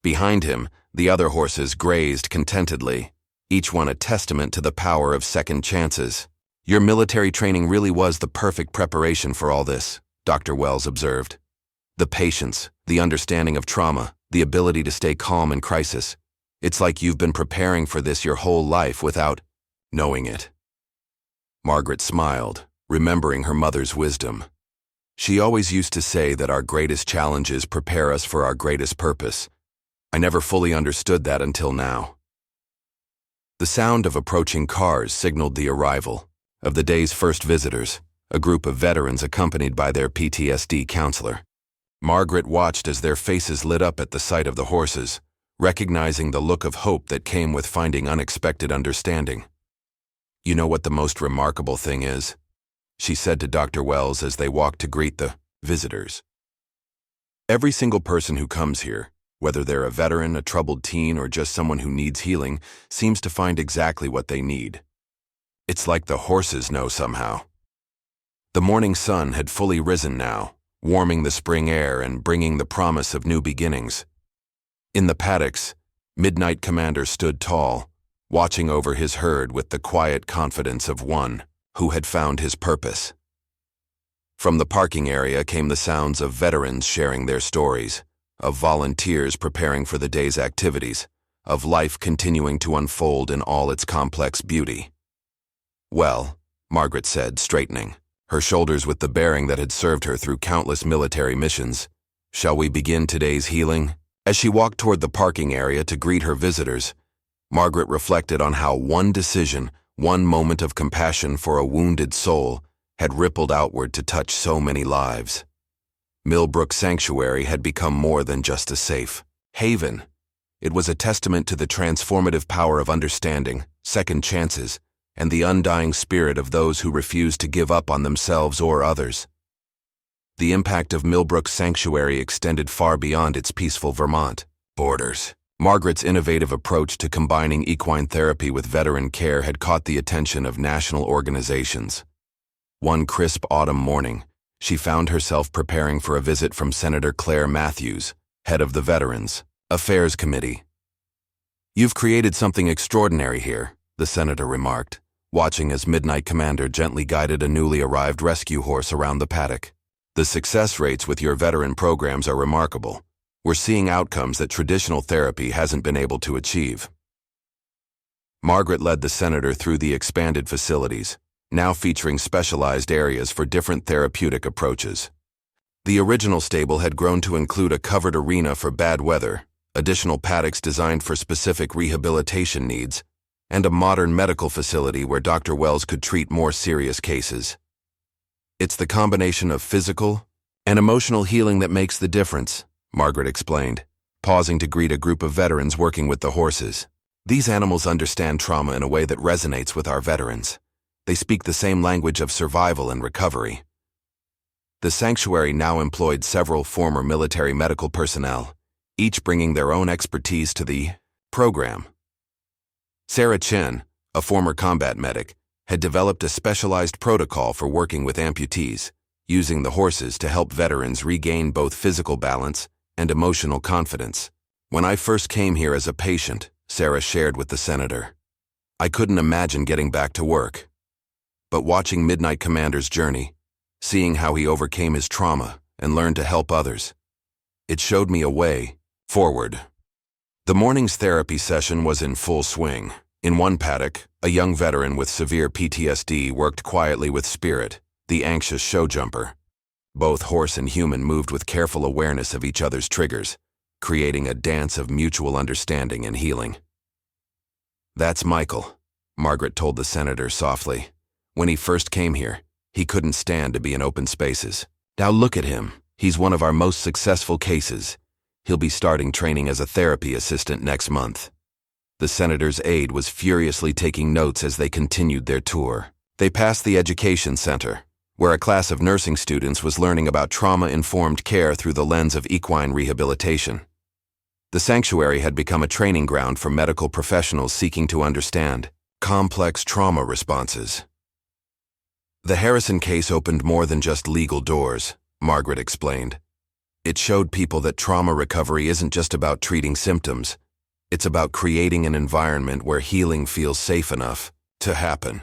Behind him, the other horses grazed contentedly, each one a testament to the power of second chances. "Your military training really was the perfect preparation for all this," Dr. Wells observed. "The patience, the understanding of trauma, the ability to stay calm in crisis. It's like you've been preparing for this your whole life without knowing it." Margaret smiled, remembering her mother's wisdom. She always used to say that our greatest challenges prepare us for our greatest purpose. I never fully understood that until now. The sound of approaching cars signaled the arrival of the day's first visitors, a group of veterans accompanied by their PTSD counselor. Margaret watched as their faces lit up at the sight of the horses, recognizing the look of hope that came with finding unexpected understanding. "You know what the most remarkable thing is?" she said to Dr. Wells as they walked to greet the visitors. "Every single person who comes here, whether they're a veteran, a troubled teen, or just someone who needs healing, seems to find exactly what they need. It's like the horses know somehow." The morning sun had fully risen now, warming the spring air and bringing the promise of new beginnings. In the paddocks, Midnight Commander stood tall, watching over his herd with the quiet confidence of one who had found his purpose. From the parking area came the sounds of veterans sharing their stories, of volunteers preparing for the day's activities, of life continuing to unfold in all its complex beauty. "Well," Margaret said, straightening, her shoulders with the bearing that had served her through countless military missions, "shall we begin today's healing?" As she walked toward the parking area to greet her visitors, Margaret reflected on how one decision, one moment of compassion for a wounded soul, had rippled outward to touch so many lives. Millbrook Sanctuary had become more than just a safe haven. It was a testament to the transformative power of understanding, second chances, and the undying spirit of those who refuse to give up on themselves or others. The impact of Millbrook Sanctuary extended far beyond its peaceful Vermont borders. Margaret's innovative approach to combining equine therapy with veteran care had caught the attention of national organizations. One crisp autumn morning, she found herself preparing for a visit from Senator Claire Matthews, head of the Veterans Affairs Committee. "You've created something extraordinary here," the senator remarked, watching as Midnight Commander gently guided a newly arrived rescue horse around the paddock. "The success rates with your veteran programs are remarkable. We're seeing outcomes that traditional therapy hasn't been able to achieve." Margaret led the senator through the expanded facilities, now featuring specialized areas for different therapeutic approaches. The original stable had grown to include a covered arena for bad weather, additional paddocks designed for specific rehabilitation needs, and a modern medical facility where Dr. Wells could treat more serious cases. "It's the combination of physical and emotional healing that makes the difference," Margaret explained, pausing to greet a group of veterans working with the horses. "These animals understand trauma in a way that resonates with our veterans. They speak the same language of survival and recovery." The sanctuary now employed several former military medical personnel, each bringing their own expertise to the program. Sarah Chen, a former combat medic, had developed a specialized protocol for working with amputees, using the horses to help veterans regain both physical balance and emotional confidence. "When I first came here as a patient," Sarah shared with the senator, "I couldn't imagine getting back to work. But watching Midnight Commander's journey, seeing how he overcame his trauma and learned to help others, it showed me a way forward." The morning's therapy session was in full swing. In one paddock, a young veteran with severe PTSD worked quietly with Spirit, the anxious show jumper. Both horse and human moved with careful awareness of each other's triggers, creating a dance of mutual understanding and healing. "That's Michael," Margaret told the senator softly. "When he first came here, he couldn't stand to be in open spaces. Now look at him. He's one of our most successful cases. He'll be starting training as a therapy assistant next month." The senator's aide was furiously taking notes as they continued their tour. They passed the education center, where a class of nursing students was learning about trauma-informed care through the lens of equine rehabilitation. The sanctuary had become a training ground for medical professionals seeking to understand complex trauma responses. The Harrison case opened more than just legal doors, Margaret explained. It showed people that trauma recovery isn't just about treating symptoms. It's about creating an environment where healing feels safe enough to happen.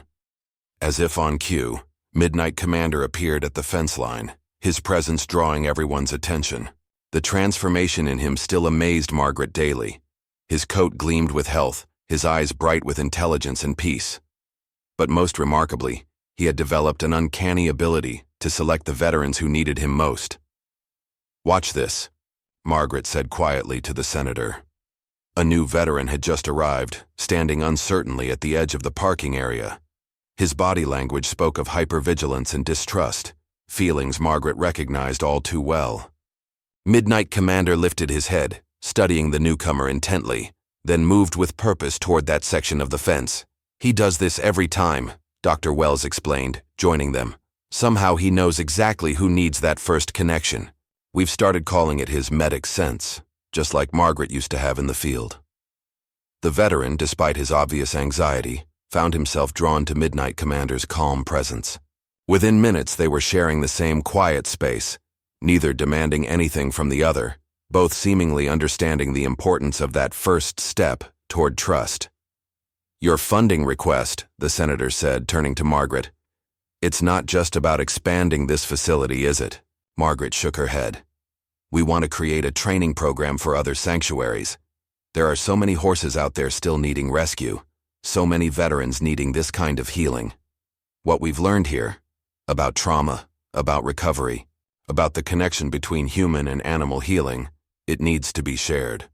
As if on cue, Midnight Commander appeared at the fence line, his presence drawing everyone's attention. The transformation in him still amazed Margaret daily. His coat gleamed with health, his eyes bright with intelligence and peace. But most remarkably, he had developed an uncanny ability to select the veterans who needed him most. "Watch this," Margaret said quietly to the senator. A new veteran had just arrived, standing uncertainly at the edge of the parking area. His body language spoke of hypervigilance and distrust, feelings Margaret recognized all too well. Midnight Commander lifted his head, studying the newcomer intently, then moved with purpose toward that section of the fence. "He does this every time," Dr. Wells explained, joining them. "Somehow he knows exactly who needs that first connection. We've started calling it his medic sense, just like Margaret used to have in the field." The veteran, despite his obvious anxiety, found himself drawn to Midnight Commander's calm presence. Within minutes, they were sharing the same quiet space, neither demanding anything from the other, both seemingly understanding the importance of that first step toward trust. "Your funding request," the senator said, turning to Margaret. "It's not just about expanding this facility, is it?" Margaret shook her head. "We want to create a training program for other sanctuaries. There are so many horses out there still needing rescue, so many veterans needing this kind of healing. What we've learned here, about trauma, about recovery, about the connection between human and animal healing, it needs to be shared."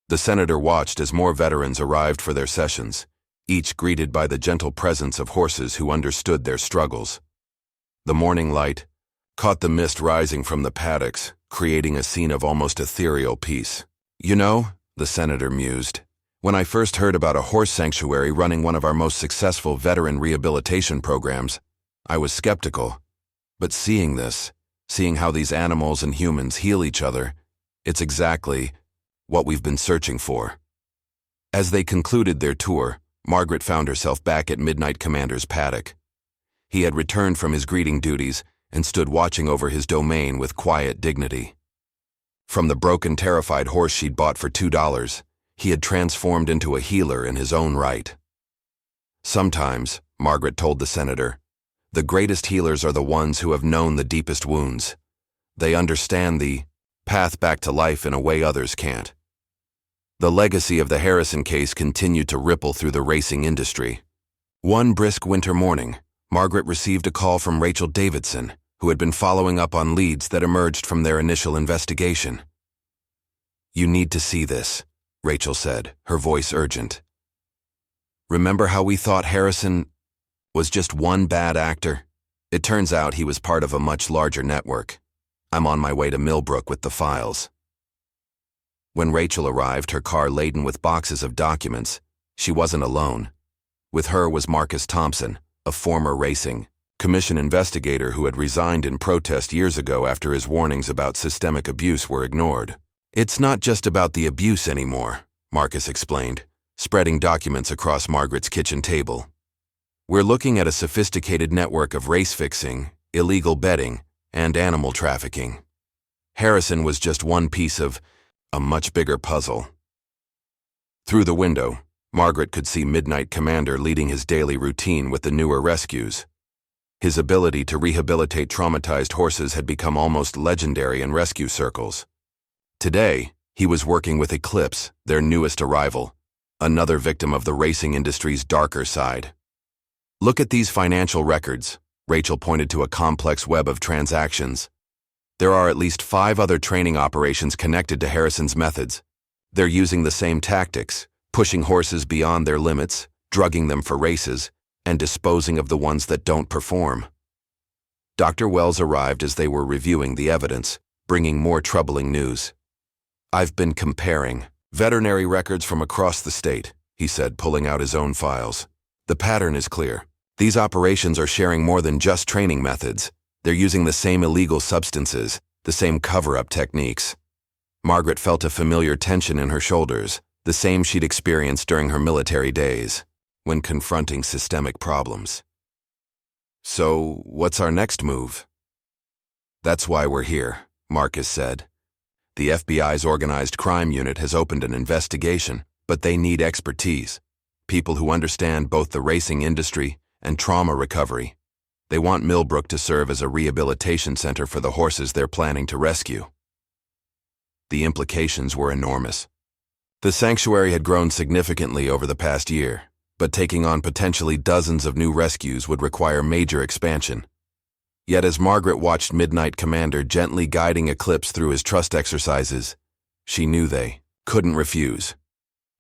The senator watched as more veterans arrived for their sessions, each greeted by the gentle presence of horses who understood their struggles. The morning light caught the mist rising from the paddocks, creating a scene of almost ethereal peace. "You know," the senator mused, "when I first heard about a horse sanctuary running one of our most successful veteran rehabilitation programs, I was skeptical. But seeing this, seeing how these animals and humans heal each other, it's exactly what we've been searching for." As they concluded their tour, Margaret found herself back at Midnight Commander's paddock. He had returned from his greeting duties and stood watching over his domain with quiet dignity. From the broken, terrified horse she'd bought for $2, he had transformed into a healer in his own right. "Sometimes," Margaret told the senator, "the greatest healers are the ones who have known the deepest wounds. They understand the path back to life in a way others can't." The legacy of the Harrison case continued to ripple through the racing industry. One brisk winter morning, Margaret received a call from Rachel Davidson, who had been following up on leads that emerged from their initial investigation. "You need to see this," Rachel said, her voice urgent. "Remember how we thought Harrison was just one bad actor? It turns out he was part of a much larger network. I'm on my way to Millbrook with the files." When Rachel arrived, her car laden with boxes of documents, she wasn't alone. With her was Marcus Thompson, a former racing commission investigator who had resigned in protest years ago after his warnings about systemic abuse were ignored. "It's not just about the abuse anymore," Marcus explained, spreading documents across Margaret's kitchen table. "We're looking at a sophisticated network of race fixing, illegal betting, and animal trafficking. Harrison was just one piece of a much bigger puzzle." Through the window, Margaret could see Midnight Commander leading his daily routine with the newer rescues. His ability to rehabilitate traumatized horses had become almost legendary in rescue circles. Today, he was working with Eclipse, their newest arrival, another victim of the racing industry's darker side. "Look at these financial records," Rachel pointed to a complex web of transactions. There are at least 5 other training operations connected to Harrison's methods. They're using the same tactics, pushing horses beyond their limits, drugging them for races, and disposing of the ones that don't perform. Dr. Wells arrived as they were reviewing the evidence, bringing more troubling news. "I've been comparing veterinary records from across the state," he said, pulling out his own files. "The pattern is clear. These operations are sharing more than just training methods. They're using the same illegal substances, the same cover-up techniques." Margaret felt a familiar tension in her shoulders, the same she'd experienced during her military days, when confronting systemic problems. "So, what's our next move?" "That's why we're here," Marcus said. "The FBI's organized crime unit has opened an investigation, but they need expertise, people who understand both the racing industry and trauma recovery. They want Millbrook to serve as a rehabilitation center for the horses they're planning to rescue." The implications were enormous. The sanctuary had grown significantly over the past year, but taking on potentially dozens of new rescues would require major expansion. Yet as Margaret watched Midnight Commander gently guiding Eclipse through his trust exercises, she knew they couldn't refuse.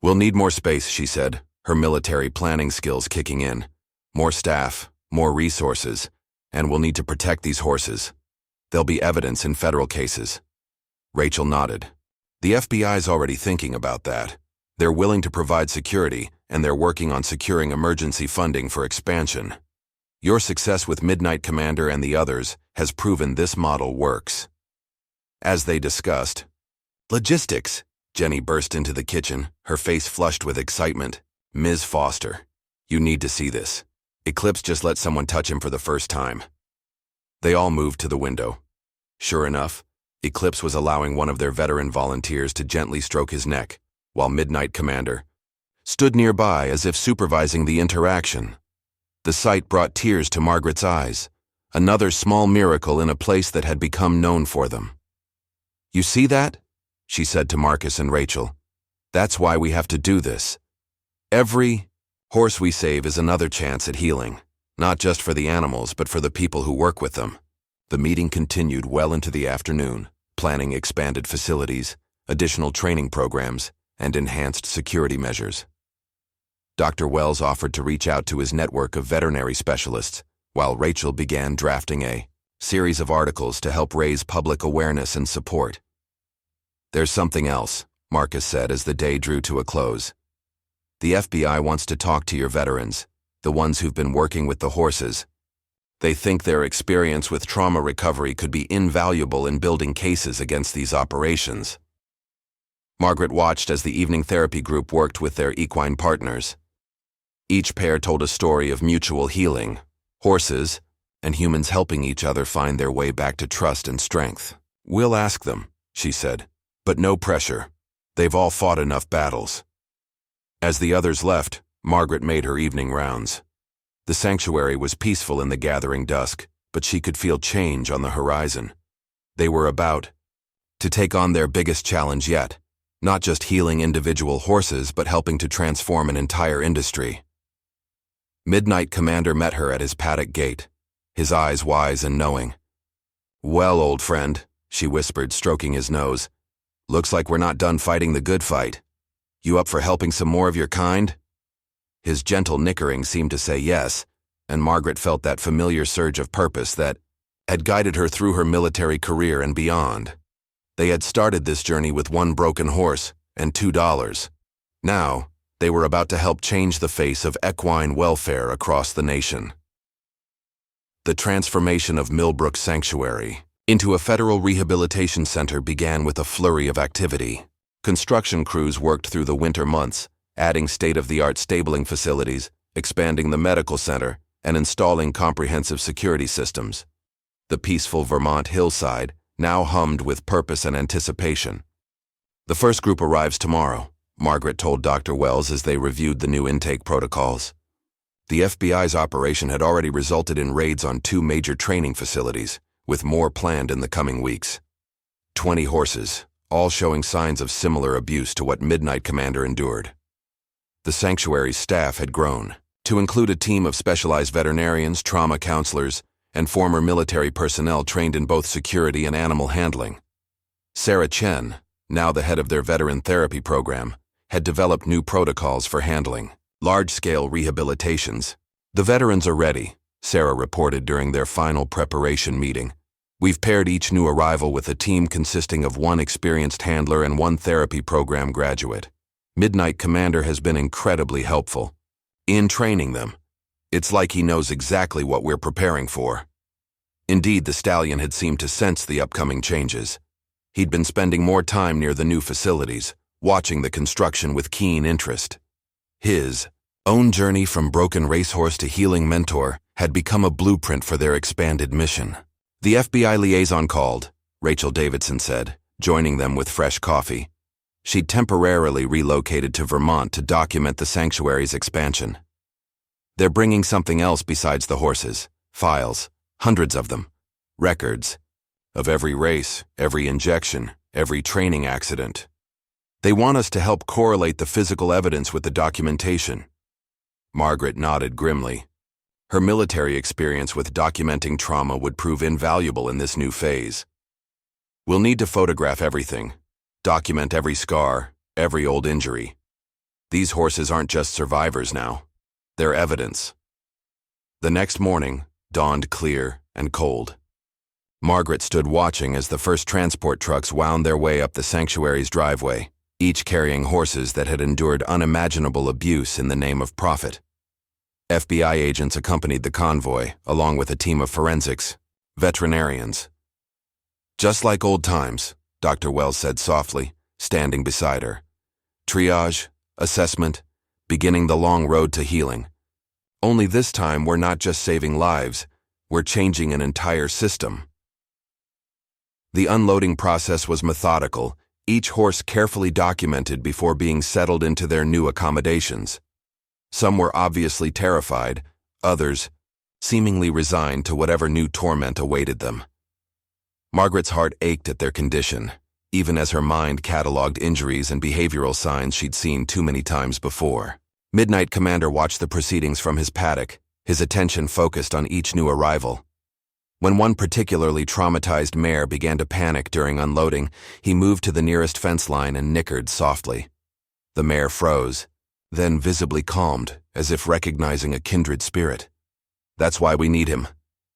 "We'll need more space," she said, her military planning skills kicking in. "More staff, more resources, and we'll need to protect these horses. There'll be evidence in federal cases." Rachel nodded. "The FBI's already thinking about that. They're willing to provide security, and they're working on securing emergency funding for expansion. Your success with Midnight Commander and the others has proven this model works." As they discussed, "Logistics," Jenny burst into the kitchen, her face flushed with excitement. "Ms. Foster, you need to see this. Eclipse just let someone touch him for the first time." They all moved to the window. Sure enough, Eclipse was allowing one of their veteran volunteers to gently stroke his neck, while Midnight Commander stood nearby as if supervising the interaction. The sight brought tears to Margaret's eyes, another small miracle in a place that had become known for them. "You see that?" she said to Marcus and Rachel. "That's why we have to do this. Every horse we save is another chance at healing, not just for the animals but for the people who work with them." The meeting continued well into the afternoon, planning expanded facilities, additional training programs, and enhanced security measures. Dr. Wells offered to reach out to his network of veterinary specialists, while Rachel began drafting a series of articles to help raise public awareness and support. "There's something else," Marcus said as the day drew to a close. "The FBI wants to talk to your veterans, the ones who've been working with the horses. They think their experience with trauma recovery could be invaluable in building cases against these operations." Margaret watched as the evening therapy group worked with their equine partners. Each pair told a story of mutual healing, horses and humans helping each other find their way back to trust and strength. "We'll ask them," she said, "but no pressure. They've all fought enough battles." As the others left, Margaret made her evening rounds. The sanctuary was peaceful in the gathering dusk, but she could feel change on the horizon. They were about to take on their biggest challenge yet, not just healing individual horses but helping to transform an entire industry. Midnight Commander met her at his paddock gate, his eyes wise and knowing. "Well, old friend," she whispered, stroking his nose, "looks like we're not done fighting the good fight. You up for helping some more of your kind?" His gentle nickering seemed to say yes, and Margaret felt that familiar surge of purpose that had guided her through her military career and beyond. They had started this journey with one broken horse and $2. Now, they were about to help change the face of equine welfare across the nation. The transformation of Millbrook Sanctuary into a federal rehabilitation center began with a flurry of activity. Construction crews worked through the winter months, adding state-of-the-art stabling facilities, expanding the medical center, and installing comprehensive security systems. The peaceful Vermont hillside now hummed with purpose and anticipation. "The first group arrives tomorrow," Margaret told Dr. Wells as they reviewed the new intake protocols. The FBI's operation had already resulted in raids on 2 major training facilities, with more planned in the coming weeks. 20 horses, all showing signs of similar abuse to what Midnight Commander endured. The sanctuary's staff had grown, to include a team of specialized veterinarians, trauma counselors, and former military personnel trained in both security and animal handling. Sarah Chen, now the head of their veteran therapy program, had developed new protocols for handling large-scale rehabilitations. "The veterans are ready," Sarah reported during their final preparation meeting. "We've paired each new arrival with a team consisting of one experienced handler and one therapy program graduate. Midnight Commander has been incredibly helpful in training them. It's like he knows exactly what we're preparing for." Indeed, the stallion had seemed to sense the upcoming changes. He'd been spending more time near the new facilities, watching the construction with keen interest. His own journey from broken racehorse to healing mentor had become a blueprint for their expanded mission. "The FBI liaison called," Rachel Davidson said, joining them with fresh coffee. She'd temporarily relocated to Vermont to document the sanctuary's expansion. "They're bringing something else besides the horses. Files, hundreds of them. Records. Of every race, every injection, every training accident. They want us to help correlate the physical evidence with the documentation." Margaret nodded grimly. Her military experience with documenting trauma would prove invaluable in this new phase. "We'll need to photograph everything, document every scar, every old injury. These horses aren't just survivors now. They're evidence." The next morning dawned clear and cold. Margaret stood watching as the first transport trucks wound their way up the sanctuary's driveway, each carrying horses that had endured unimaginable abuse in the name of profit. FBI agents accompanied the convoy, along with a team of forensics, veterinarians. "Just like old times," Dr. Wells said softly, standing beside her. "Triage, assessment, beginning the long road to healing. Only this time we're not just saving lives, we're changing an entire system." The unloading process was methodical, each horse carefully documented before being settled into their new accommodations. Some were obviously terrified, others seemingly resigned to whatever new torment awaited them. Margaret's heart ached at their condition, even as her mind cataloged injuries and behavioral signs she'd seen too many times before. Midnight Commander watched the proceedings from his paddock, his attention focused on each new arrival. When one particularly traumatized mare began to panic during unloading, he moved to the nearest fence line and nickered softly. The mare froze, then visibly calmed, as if recognizing a kindred spirit. "That's why we need him,"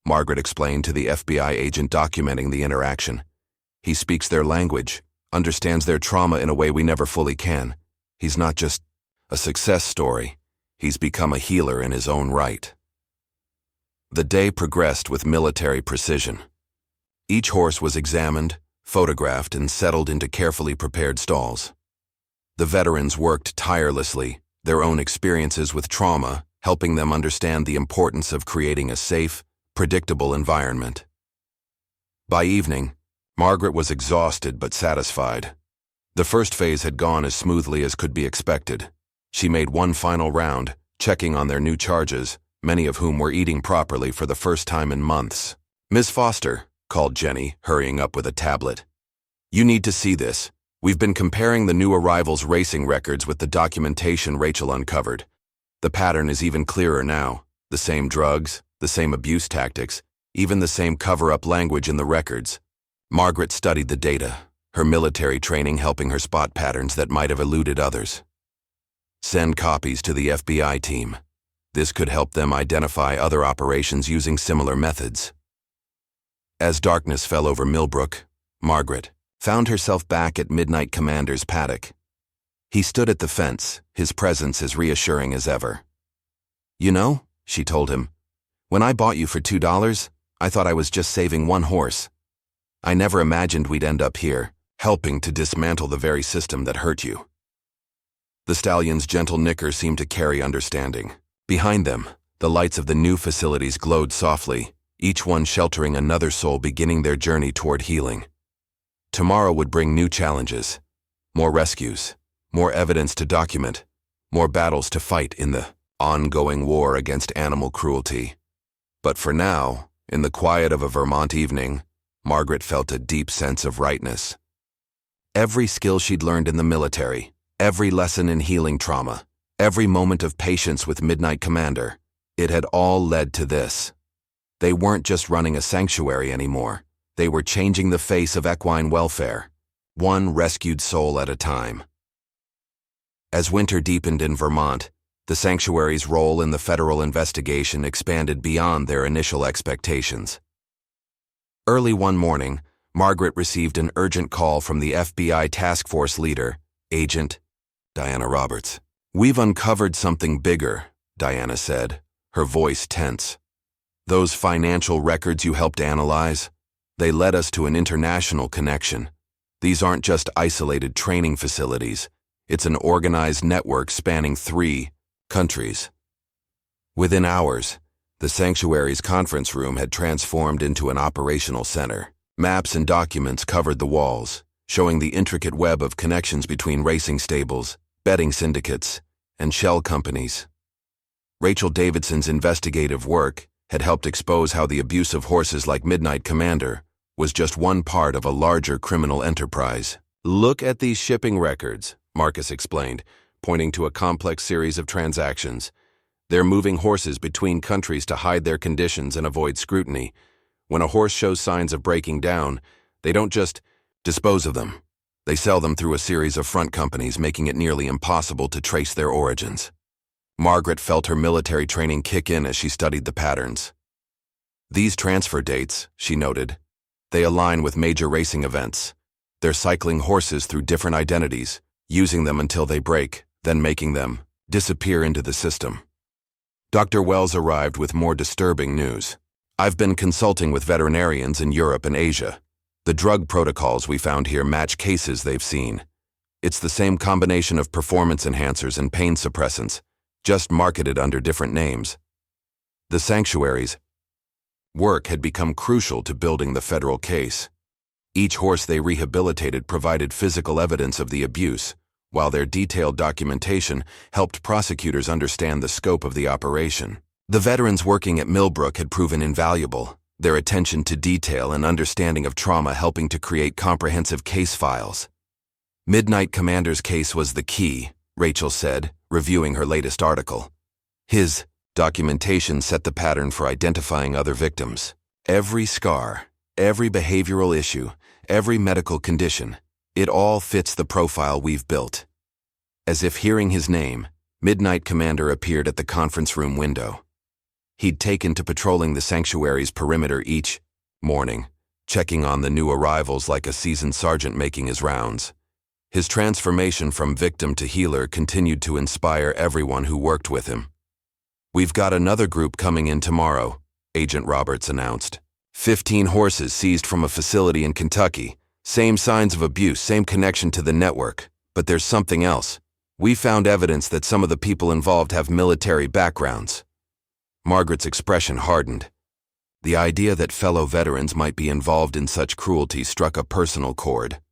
Margaret explained to the FBI agent documenting the interaction. "He speaks their language, understands their trauma in a way we never fully can. He's not just a success story, he's become a healer in his own right." The day progressed with military precision. Each horse was examined, photographed, and settled into carefully prepared stalls. The veterans worked tirelessly, their own experiences with trauma helping them understand the importance of creating a safe, predictable environment. By evening, Margaret was exhausted but satisfied. The first phase had gone as smoothly as could be expected. She made one final round, checking on their new charges, many of whom were eating properly for the first time in months. "Ms. Foster," called Jenny, hurrying up with a tablet. "You need to see this. We've been comparing the new arrivals' racing records with the documentation Rachel uncovered. The pattern is even clearer now. The same drugs, the same abuse tactics, even the same cover-up language in the records." Margaret studied the data, her military training helping her spot patterns that might have eluded others. "Send copies to the FBI team. This could help them identify other operations using similar methods." As darkness fell over Millbrook, Margaret found herself back at Midnight Commander's paddock. He stood at the fence, his presence as reassuring as ever. "You know," she told him, "when I bought you for $2, I thought I was just saving one horse. I never imagined we'd end up here, helping to dismantle the very system that hurt you." The stallion's gentle nicker seemed to carry understanding. Behind them, the lights of the new facilities glowed softly, each one sheltering another soul beginning their journey toward healing. Tomorrow would bring new challenges, more rescues, more evidence to document, more battles to fight in the ongoing war against animal cruelty. But for now, in the quiet of a Vermont evening, Margaret felt a deep sense of rightness. Every skill she'd learned in the military, every lesson in healing trauma, every moment of patience with Midnight Commander, it had all led to this. They weren't just running a sanctuary anymore. They were changing the face of equine welfare, one rescued soul at a time. As winter deepened in Vermont, the sanctuary's role in the federal investigation expanded beyond their initial expectations. Early one morning, Margaret received an urgent call from the FBI task force leader, Agent Diana Roberts. "We've uncovered something bigger," Diana said, her voice tense. "Those financial records you helped analyze? They led us to an international connection. These aren't just isolated training facilities. It's an organized network spanning 3 countries." Within hours, the sanctuary's conference room had transformed into an operational center. Maps and documents covered the walls, showing the intricate web of connections between racing stables, betting syndicates, and shell companies. Rachel Davidson's investigative work had helped expose how the abuse of horses like Midnight Commander was just one part of a larger criminal enterprise. "Look at these shipping records," Marcus explained, pointing to a complex series of transactions. "They're moving horses between countries to hide their conditions and avoid scrutiny. When a horse shows signs of breaking down, they don't just dispose of them. They sell them through a series of front companies, making it nearly impossible to trace their origins." Margaret felt her military training kick in as she studied the patterns. "These transfer dates," she noted, "they align with major racing events. They're cycling horses through different identities, using them until they break, then making them disappear into the system." Dr. Wells arrived with more disturbing news. "I've been consulting with veterinarians in Europe and Asia. The drug protocols we found here match cases they've seen. It's the same combination of performance enhancers and pain suppressants, just marketed under different names." The sanctuary's work had become crucial to building the federal case. Each horse they rehabilitated provided physical evidence of the abuse, while their detailed documentation helped prosecutors understand the scope of the operation. The veterans working at Millbrook had proven invaluable, their attention to detail and understanding of trauma helping to create comprehensive case files. Midnight Commander's case was the key, Rachel said, reviewing her latest article. His documentation set the pattern for identifying other victims. Every scar, every behavioral issue, every medical condition, it all fits the profile we've built. As if hearing his name, Midnight Commander appeared at the conference room window. He'd taken to patrolling the sanctuary's perimeter each morning, checking on the new arrivals like a seasoned sergeant making his rounds. His transformation from victim to healer continued to inspire everyone who worked with him. "We've got another group coming in tomorrow," Agent Roberts announced. 15 horses seized from a facility in Kentucky. Same signs of abuse, same connection to the network. But there's something else. We found evidence that some of the people involved have military backgrounds. Margaret's expression hardened. The idea that fellow veterans might be involved in such cruelty struck a personal chord.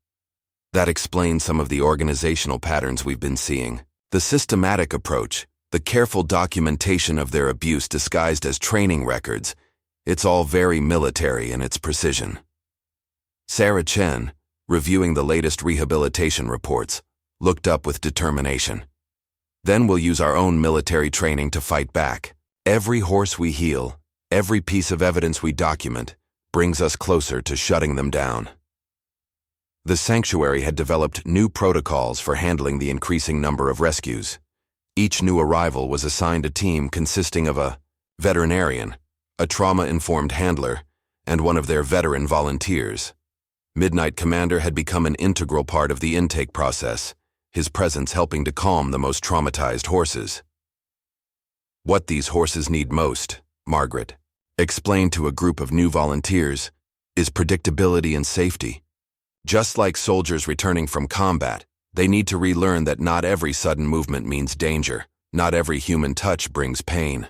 That explains some of the organizational patterns we've been seeing. The systematic approach, the careful documentation of their abuse disguised as training records. It's all very military in its precision. Sarah Chen, reviewing the latest rehabilitation reports, looked up with determination. "Then we'll use our own military training to fight back. Every horse we heal, every piece of evidence we document, brings us closer to shutting them down." The sanctuary had developed new protocols for handling the increasing number of rescues. Each new arrival was assigned a team consisting of a veterinarian, a trauma-informed handler, and one of their veteran volunteers. Midnight Commander had become an integral part of the intake process, his presence helping to calm the most traumatized horses. "What these horses need most," Margaret explained to a group of new volunteers, "is predictability and safety. Just like soldiers returning from combat, they need to relearn that not every sudden movement means danger, not every human touch brings pain."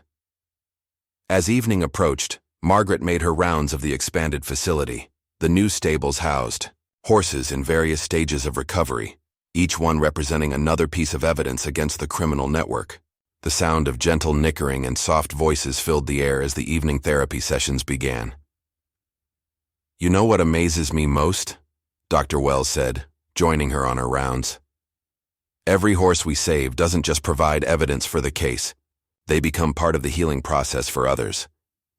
As evening approached, Margaret made her rounds of the expanded facility. The new stables housed horses in various stages of recovery, each one representing another piece of evidence against the criminal network. The sound of gentle nickering and soft voices filled the air as the evening therapy sessions began. "You know what amazes me most?" Dr. Wells said, joining her on her rounds. "Every horse we save doesn't just provide evidence for the case. They become part of the healing process for others.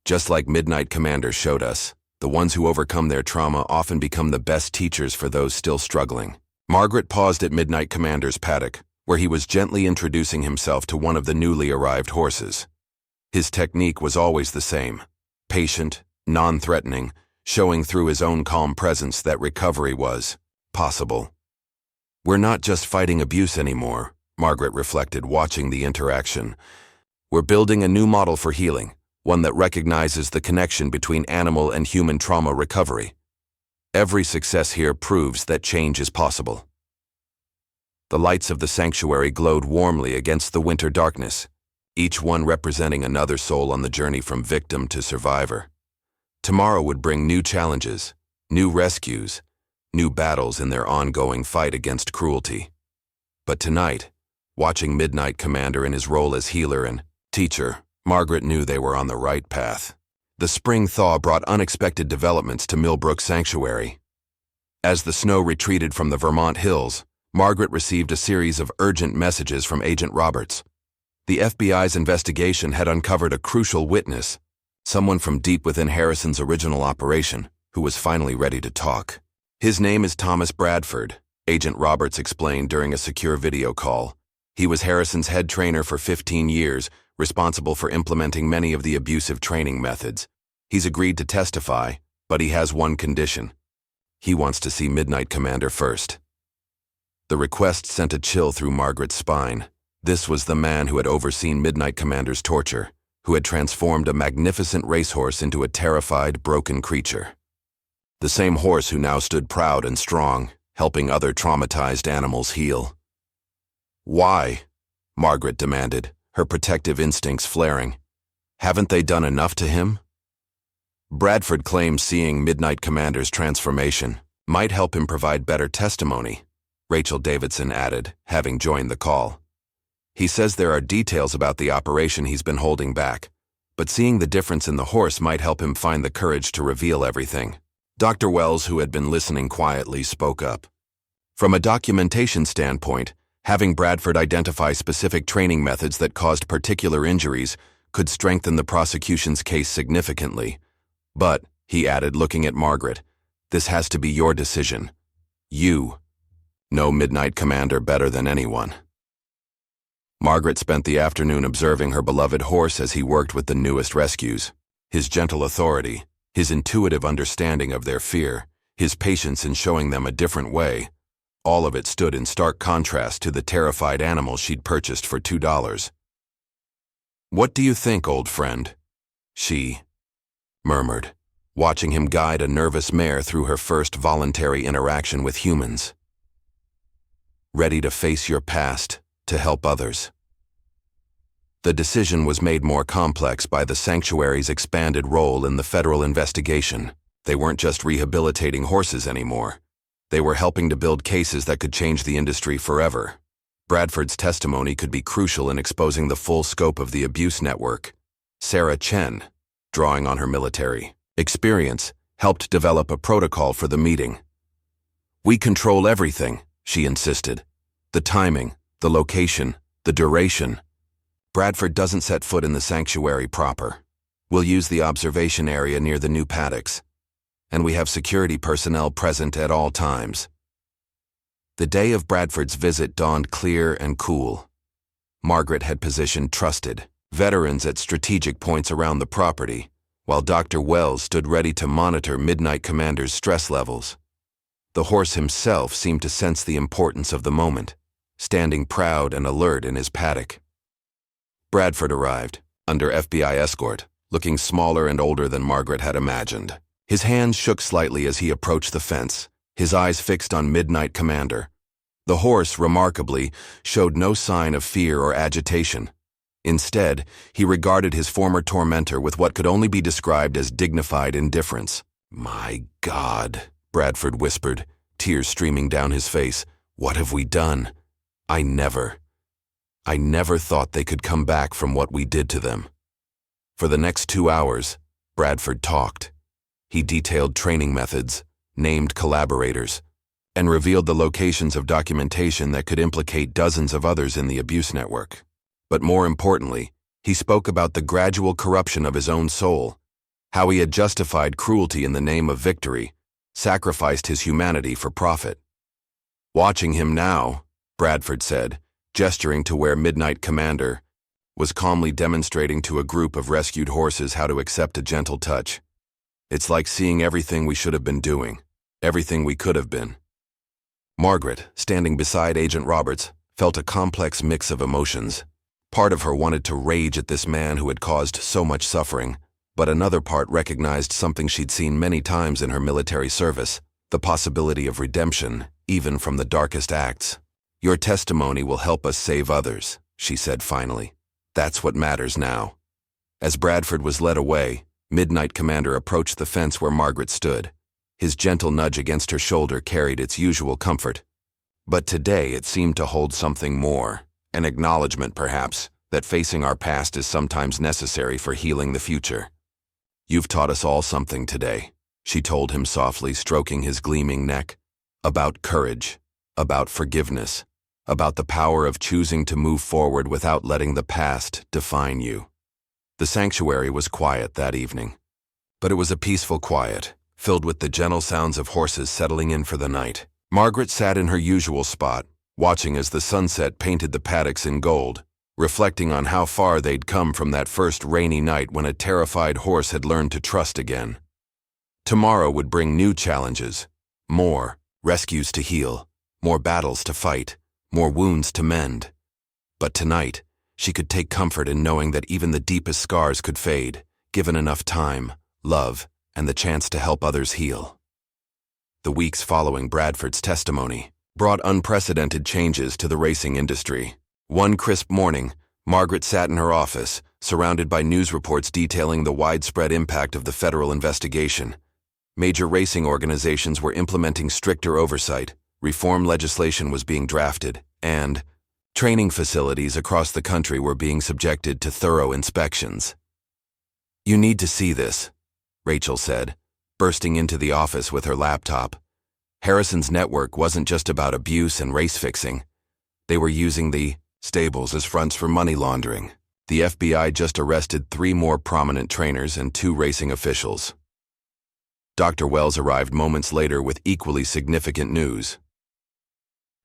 Just like Midnight Commander showed us, the ones who overcome their trauma often become the best teachers for those still struggling. Margaret paused at Midnight Commander's paddock, where he was gently introducing himself to one of the newly arrived horses. His technique was always the same, patient, non-threatening, showing through his own calm presence that recovery was possible. We're not just fighting abuse anymore, Margaret reflected, watching the interaction. We're building a new model for healing, one that recognizes the connection between animal and human trauma recovery. Every success here proves that change is possible. The lights of the sanctuary glowed warmly against the winter darkness, each one representing another soul on the journey from victim to survivor. Tomorrow would bring new challenges, new rescues, new battles in their ongoing fight against cruelty. But tonight, watching Midnight Commander in his role as healer and teacher, Margaret knew they were on the right path. The spring thaw brought unexpected developments to Millbrook Sanctuary. As the snow retreated from the Vermont hills, Margaret received a series of urgent messages from Agent Roberts. The FBI's investigation had uncovered a crucial witness, someone from deep within Harrison's original operation, who was finally ready to talk. His name is Thomas Bradford, Agent Roberts explained during a secure video call. He was Harrison's head trainer for 15 years, responsible for implementing many of the abusive training methods. He's agreed to testify, but he has one condition. He wants to see Midnight Commander first. The request sent a chill through Margaret's spine. This was the man who had overseen Midnight Commander's torture, who had transformed a magnificent racehorse into a terrified, broken creature. The same horse who now stood proud and strong, helping other traumatized animals heal. Why? Margaret demanded, her protective instincts flaring. Haven't they done enough to him? Bradford claims seeing Midnight Commander's transformation might help him provide better testimony, Rachel Davidson added, having joined the call. He says there are details about the operation he's been holding back, but seeing the difference in the horse might help him find the courage to reveal everything. Dr. Wells, who had been listening quietly, spoke up. From a documentation standpoint, having Bradford identify specific training methods that caused particular injuries could strengthen the prosecution's case significantly. But, he added, looking at Margaret, this has to be your decision. You know Midnight Commander better than anyone. Margaret spent the afternoon observing her beloved horse as he worked with the newest rescues. His gentle authority, his intuitive understanding of their fear, his patience in showing them a different way, all of it stood in stark contrast to the terrified animal she'd purchased for $2. "What do you think, old friend?" she murmured, watching him guide a nervous mare through her first voluntary interaction with humans. "Ready to face your past, to help others." The decision was made more complex by the sanctuary's expanded role in the federal investigation. They weren't just rehabilitating horses anymore. They were helping to build cases that could change the industry forever. Bradford's testimony could be crucial in exposing the full scope of the abuse network. Sarah Chen, drawing on her military experience, helped develop a protocol for the meeting. "We control everything," she insisted. "The timing, the location, the duration. Bradford doesn't set foot in the sanctuary proper. We'll use the observation area near the new paddocks. And we have security personnel present at all times." The day of Bradford's visit dawned clear and cool. Margaret had positioned trusted veterans at strategic points around the property, while Dr. Wells stood ready to monitor Midnight Commander's stress levels. The horse himself seemed to sense the importance of the moment, standing proud and alert in his paddock. Bradford arrived, under FBI escort, looking smaller and older than Margaret had imagined. His hands shook slightly as he approached the fence, his eyes fixed on Midnight Commander. The horse, remarkably, showed no sign of fear or agitation. Instead, he regarded his former tormentor with what could only be described as dignified indifference. "My God," Bradford whispered, tears streaming down his face. "What have we done? I never thought they could come back from what we did to them." For the next 2 hours, Bradford talked. He detailed training methods, named collaborators, and revealed the locations of documentation that could implicate dozens of others in the abuse network. But more importantly, he spoke about the gradual corruption of his own soul, how he had justified cruelty in the name of victory, sacrificed his humanity for profit. "Watching him now," Bradford said, gesturing to where Midnight Commander was calmly demonstrating to a group of rescued horses how to accept a gentle touch. "It's like seeing everything we should have been doing, everything we could have been." Margaret, standing beside Agent Roberts, felt a complex mix of emotions. Part of her wanted to rage at this man who had caused so much suffering, but another part recognized something she'd seen many times in her military service, the possibility of redemption, even from the darkest acts. "Your testimony will help us save others," she said finally. "That's what matters now." As Bradford was led away, Midnight Commander approached the fence where Margaret stood. His gentle nudge against her shoulder carried its usual comfort. But today it seemed to hold something more, an acknowledgement perhaps, that facing our past is sometimes necessary for healing the future. "You've taught us all something today," she told him softly, stroking his gleaming neck. "About courage, about forgiveness, about the power of choosing to move forward without letting the past define you." The sanctuary was quiet that evening, but it was a peaceful quiet, filled with the gentle sounds of horses settling in for the night. Margaret sat in her usual spot, watching as the sunset painted the paddocks in gold, reflecting on how far they'd come from that first rainy night when a terrified horse had learned to trust again. Tomorrow would bring new challenges, more rescues to heal, more battles to fight, more wounds to mend. But tonight, she could take comfort in knowing that even the deepest scars could fade, given enough time, love, and the chance to help others heal. The weeks following Bradford's testimony brought unprecedented changes to the racing industry. One crisp morning, Margaret sat in her office, surrounded by news reports detailing the widespread impact of the federal investigation. Major racing organizations were implementing stricter oversight, reform legislation was being drafted, and training facilities across the country were being subjected to thorough inspections. "You need to see this," Rachel said, bursting into the office with her laptop. Harrison's network wasn't just about abuse and race fixing. They were using the stables as fronts for money laundering. The FBI just arrested 3 more prominent trainers and 2 racing officials. Dr. Wells arrived moments later with equally significant news.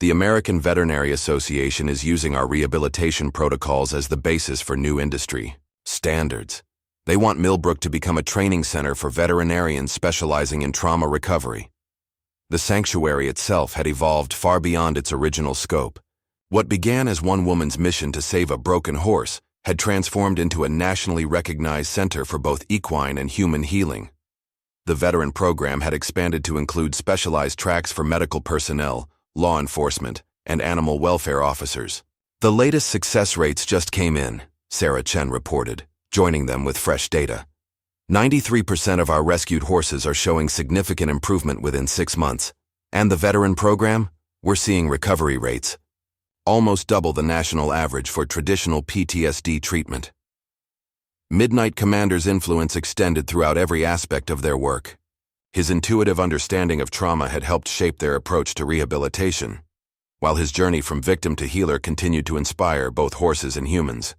"The American Veterinary Association is using our rehabilitation protocols as the basis for new industry standards. They want Millbrook to become a training center for veterinarians specializing in trauma recovery." The sanctuary itself had evolved far beyond its original scope. What began as one woman's mission to save a broken horse had transformed into a nationally recognized center for both equine and human healing. The veteran program had expanded to include specialized tracks for medical personnel, law enforcement, and animal welfare officers. "The latest success rates just came in," Sarah Chen reported, joining them with fresh data. 93% of our rescued horses are showing significant improvement within 6 months. And the veteran program? We're seeing recovery rates almost double the national average for traditional PTSD treatment. Midnight Commander's influence extended throughout every aspect of their work. His intuitive understanding of trauma had helped shape their approach to rehabilitation, while his journey from victim to healer continued to inspire both horses and humans.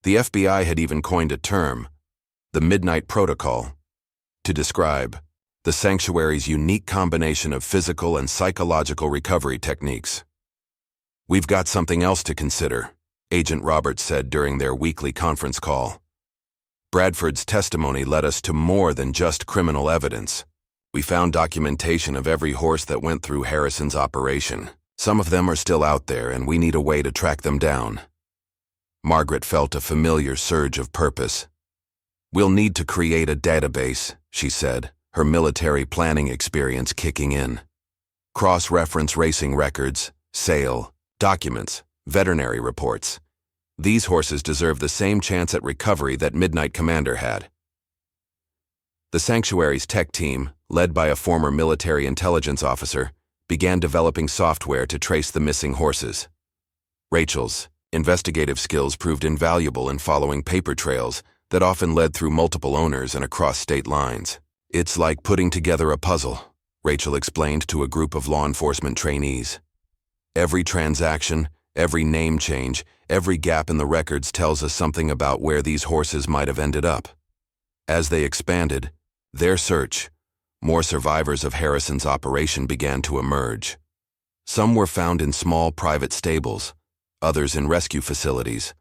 The FBI had even coined a term, the Midnight Protocol, to describe the sanctuary's unique combination of physical and psychological recovery techniques. "We've got something else to consider," Agent Roberts said during their weekly conference call. "Bradford's testimony led us to more than just criminal evidence. We found documentation of every horse that went through Harrison's operation. Some of them are still out there, and we need a way to track them down." Margaret felt a familiar surge of purpose. "We'll need to create a database," she said, her military planning experience kicking in. "Cross-reference racing records, sale, documents, veterinary reports. These horses deserve the same chance at recovery that Midnight Commander had." The sanctuary's tech team, led by a former military intelligence officer, began developing software to trace the missing horses. Rachel's investigative skills proved invaluable in following paper trails that often led through multiple owners and across state lines. "It's like putting together a puzzle," Rachel explained to a group of law enforcement trainees. "Every transaction, every name change, every gap in the records tells us something about where these horses might have ended up." As they expanded their search, more survivors of Harrison's operation began to emerge. Some were found in small private stables, others in rescue facilities,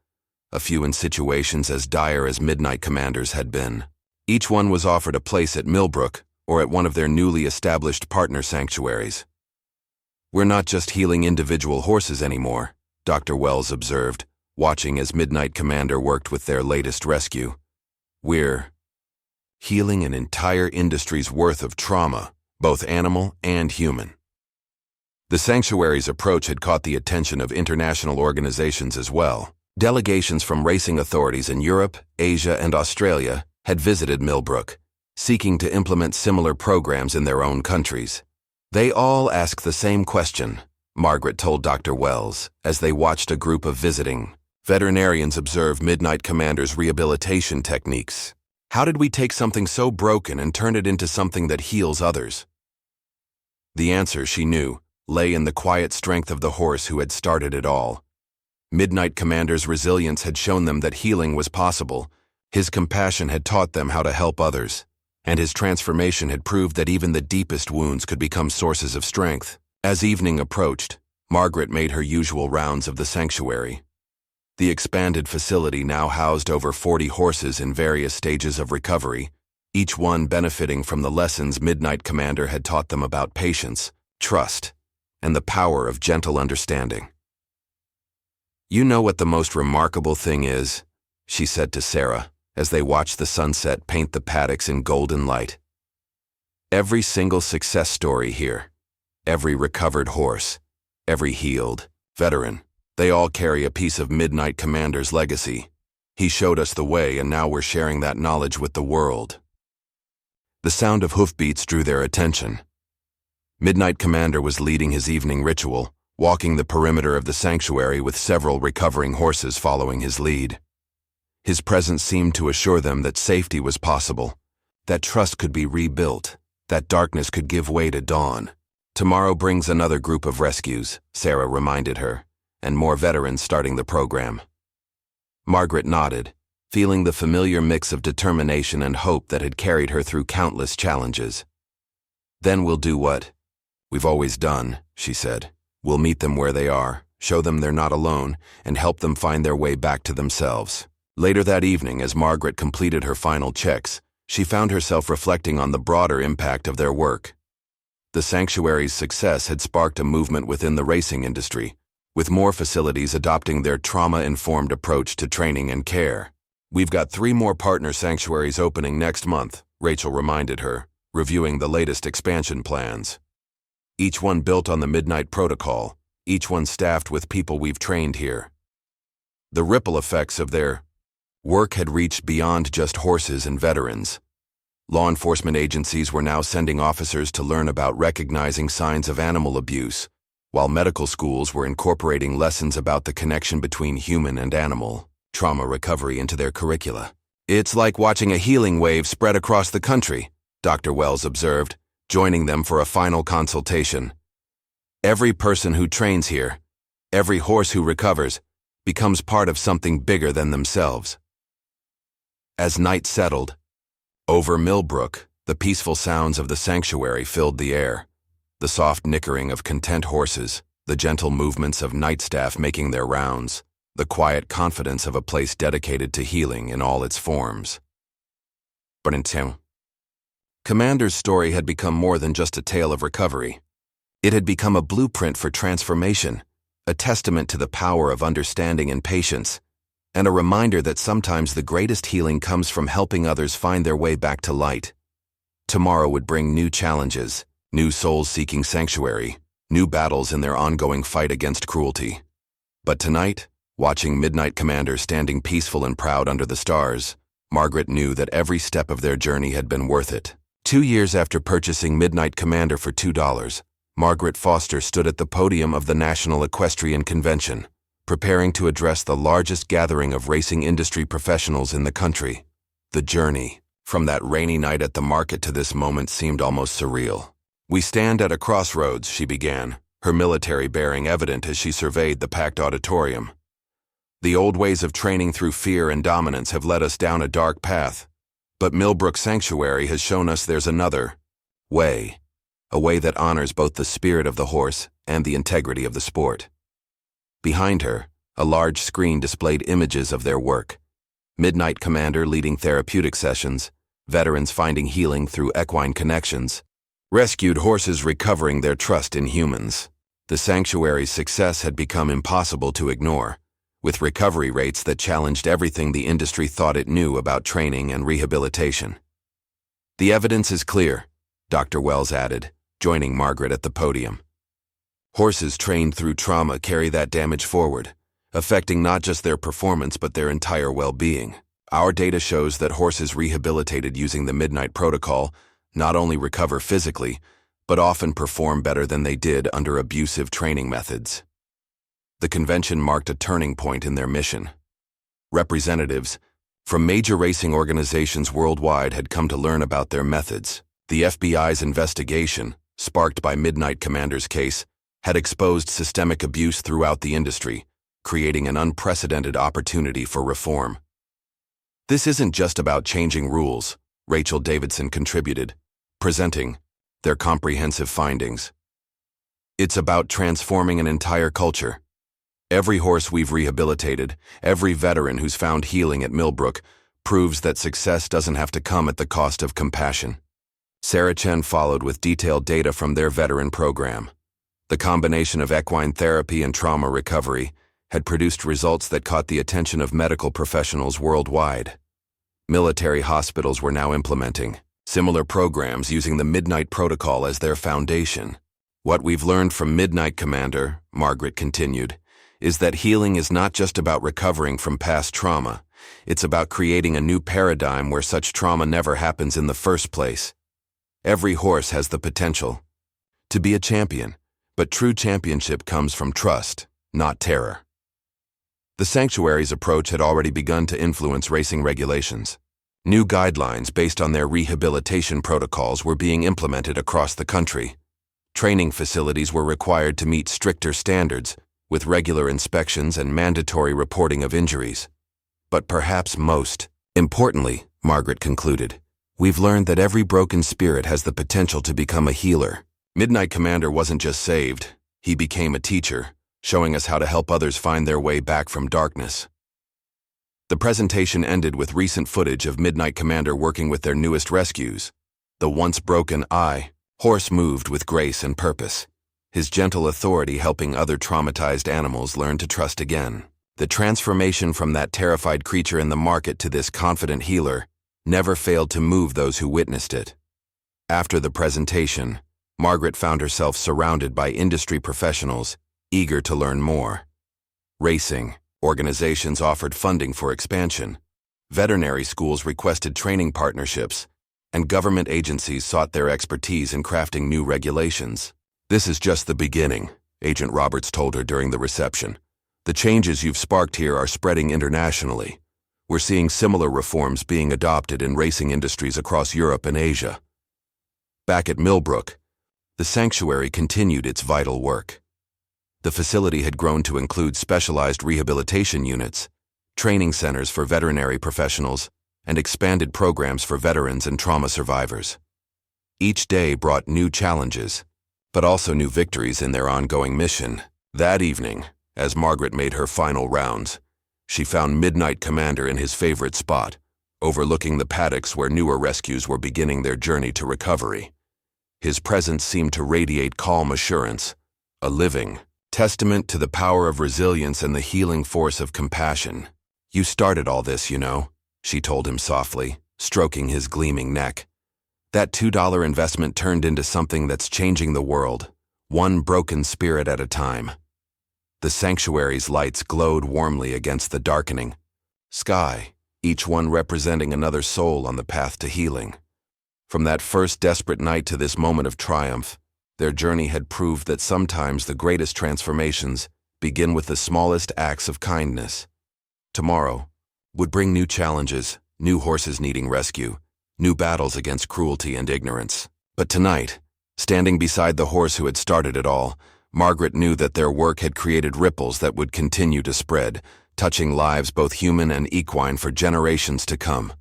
a few in situations as dire as Midnight Commanders had been. Each one was offered a place at Millbrook or at one of their newly established partner sanctuaries. "We're not just healing individual horses anymore," Dr. Wells observed, watching as Midnight Commander worked with their latest rescue. "We're healing an entire industry's worth of trauma, both animal and human." The sanctuary's approach had caught the attention of international organizations as well. Delegations from racing authorities in Europe, Asia, and Australia had visited Millbrook, seeking to implement similar programs in their own countries. "They all ask the same question," Margaret told Dr. Wells, as they watched a group of visiting veterinarians observe Midnight Commander's rehabilitation techniques. "How did we take something so broken and turn it into something that heals others?" The answer, she knew, lay in the quiet strength of the horse who had started it all. Midnight Commander's resilience had shown them that healing was possible, his compassion had taught them how to help others, and his transformation had proved that even the deepest wounds could become sources of strength. As evening approached, Margaret made her usual rounds of the sanctuary. The expanded facility now housed over 40 horses in various stages of recovery, each one benefiting from the lessons Midnight Commander had taught them about patience, trust, and the power of gentle understanding. "You know what the most remarkable thing is?" she said to Sarah, as they watched the sunset paint the paddocks in golden light. "Every single success story here, every recovered horse, every healed veteran, they all carry a piece of Midnight Commander's legacy. He showed us the way, and now we're sharing that knowledge with the world." The sound of hoofbeats drew their attention. Midnight Commander was leading his evening ritual, walking the perimeter of the sanctuary with several recovering horses following his lead. His presence seemed to assure them that safety was possible, that trust could be rebuilt, that darkness could give way to dawn. "Tomorrow brings another group of rescues," Sarah reminded her, "and more veterans starting the program." Margaret nodded, feeling the familiar mix of determination and hope that had carried her through countless challenges. "Then we'll do what we've always done," she said. "We'll meet them where they are, show them they're not alone, and help them find their way back to themselves." Later that evening, as Margaret completed her final checks, she found herself reflecting on the broader impact of their work. The sanctuary's success had sparked a movement within the racing industry, with more facilities adopting their trauma-informed approach to training and care. "We've got 3 more partner sanctuaries opening next month," Rachel reminded her, reviewing the latest expansion plans. "Each one built on the Midnight Protocol, each one staffed with people we've trained here." The ripple effects of their work had reached beyond just horses and veterans. Law enforcement agencies were now sending officers to learn about recognizing signs of animal abuse, while medical schools were incorporating lessons about the connection between human and animal trauma recovery into their curricula. "It's like watching a healing wave spread across the country," Dr. Wells observed, joining them for a final consultation. "Every person who trains here, every horse who recovers, becomes part of something bigger than themselves." As night settled, over Millbrook, the peaceful sounds of the sanctuary filled the air. The soft nickering of content horses, the gentle movements of night staff making their rounds, the quiet confidence of a place dedicated to healing in all its forms. But until Commander's story had become more than just a tale of recovery. It had become a blueprint for transformation, a testament to the power of understanding and patience, and a reminder that sometimes the greatest healing comes from helping others find their way back to light. Tomorrow would bring new challenges, new souls seeking sanctuary, new battles in their ongoing fight against cruelty. But tonight, watching Midnight Commander standing peaceful and proud under the stars, Margaret knew that every step of their journey had been worth it. 2 years after purchasing Midnight Commander for $2, Margaret Foster stood at the podium of the National Equestrian Convention, preparing to address the largest gathering of racing industry professionals in the country. The journey, from that rainy night at the market to this moment, seemed almost surreal. "We stand at a crossroads," she began, her military bearing evident as she surveyed the packed auditorium. "The old ways of training through fear and dominance have led us down a dark path, But Millbrook Sanctuary has shown us there's another way, a way that honors both the spirit of the horse and the integrity of the sport. Behind her, a large screen displayed images of their work. Midnight Commander leading therapeutic sessions, veterans finding healing through equine connections, rescued horses recovering their trust in humans. The sanctuary's success had become impossible to ignore, with recovery rates that challenged everything the industry thought it knew about training and rehabilitation. "The evidence is clear," Dr. Wells added, joining Margaret at the podium. "Horses trained through trauma carry that damage forward, affecting not just their performance but their entire well-being. Our data shows that horses rehabilitated using the Midnight Protocol not only recover physically, but often perform better than they did under abusive training methods." The convention marked a turning point in their mission. Representatives from major racing organizations worldwide had come to learn about their methods. The FBI's investigation, sparked by Midnight Commander's case, had exposed systemic abuse throughout the industry, creating an unprecedented opportunity for reform. "This isn't just about changing rules," Rachel Davidson contributed, presenting their comprehensive findings. "It's about transforming an entire culture. Every horse we've rehabilitated, every veteran who's found healing at Millbrook, proves that success doesn't have to come at the cost of compassion." Sarah Chen followed with detailed data from their veteran program. The combination of equine therapy and trauma recovery had produced results that caught the attention of medical professionals worldwide. Military hospitals were now implementing similar programs using the Midnight Protocol as their foundation. "What we've learned from Midnight Commander," Margaret continued, "is that healing is not just about recovering from past trauma. It's about creating a new paradigm where such trauma never happens in the first place. Every horse has the potential to be a champion, but true championship comes from trust, not terror." The sanctuary's approach had already begun to influence racing regulations. New guidelines based on their rehabilitation protocols were being implemented across the country. Training facilities were required to meet stricter standards, with regular inspections and mandatory reporting of injuries. But perhaps most importantly, Margaret concluded, we've learned that every broken spirit has the potential to become a healer. Midnight Commander wasn't just saved, he became a teacher, showing us how to help others find their way back from darkness. The presentation ended with recent footage of Midnight Commander working with their newest rescues. The once broken horse moved with grace and purpose, his gentle authority helping other traumatized animals learn to trust again. The transformation from that terrified creature in the market to this confident healer never failed to move those who witnessed it. After the presentation, Margaret found herself surrounded by industry professionals, eager to learn more. Racing organizations offered funding for expansion, veterinary schools requested training partnerships, and government agencies sought their expertise in crafting new regulations. "This is just the beginning," Agent Roberts told her during the reception. "The changes you've sparked here are spreading internationally. We're seeing similar reforms being adopted in racing industries across Europe and Asia." Back at Millbrook, the sanctuary continued its vital work. The facility had grown to include specialized rehabilitation units, training centers for veterinary professionals, and expanded programs for veterans and trauma survivors. Each day brought new challenges, but also new victories in their ongoing mission. That evening, as Margaret made her final rounds, she found Midnight Commander in his favorite spot, overlooking the paddocks where newer rescues were beginning their journey to recovery. His presence seemed to radiate calm assurance, a living testament to the power of resilience and the healing force of compassion. "You started all this, you know," she told him softly, stroking his gleaming neck. "That $2 investment turned into something that's changing the world, one broken spirit at a time." The sanctuary's lights glowed warmly against the darkening sky, each one representing another soul on the path to healing. From that first desperate night to this moment of triumph, their journey had proved that sometimes the greatest transformations begin with the smallest acts of kindness. Tomorrow would bring new challenges, new horses needing rescue, new battles against cruelty and ignorance. But tonight, standing beside the horse who had started it all, Margaret knew that their work had created ripples that would continue to spread, touching lives both human and equine for generations to come.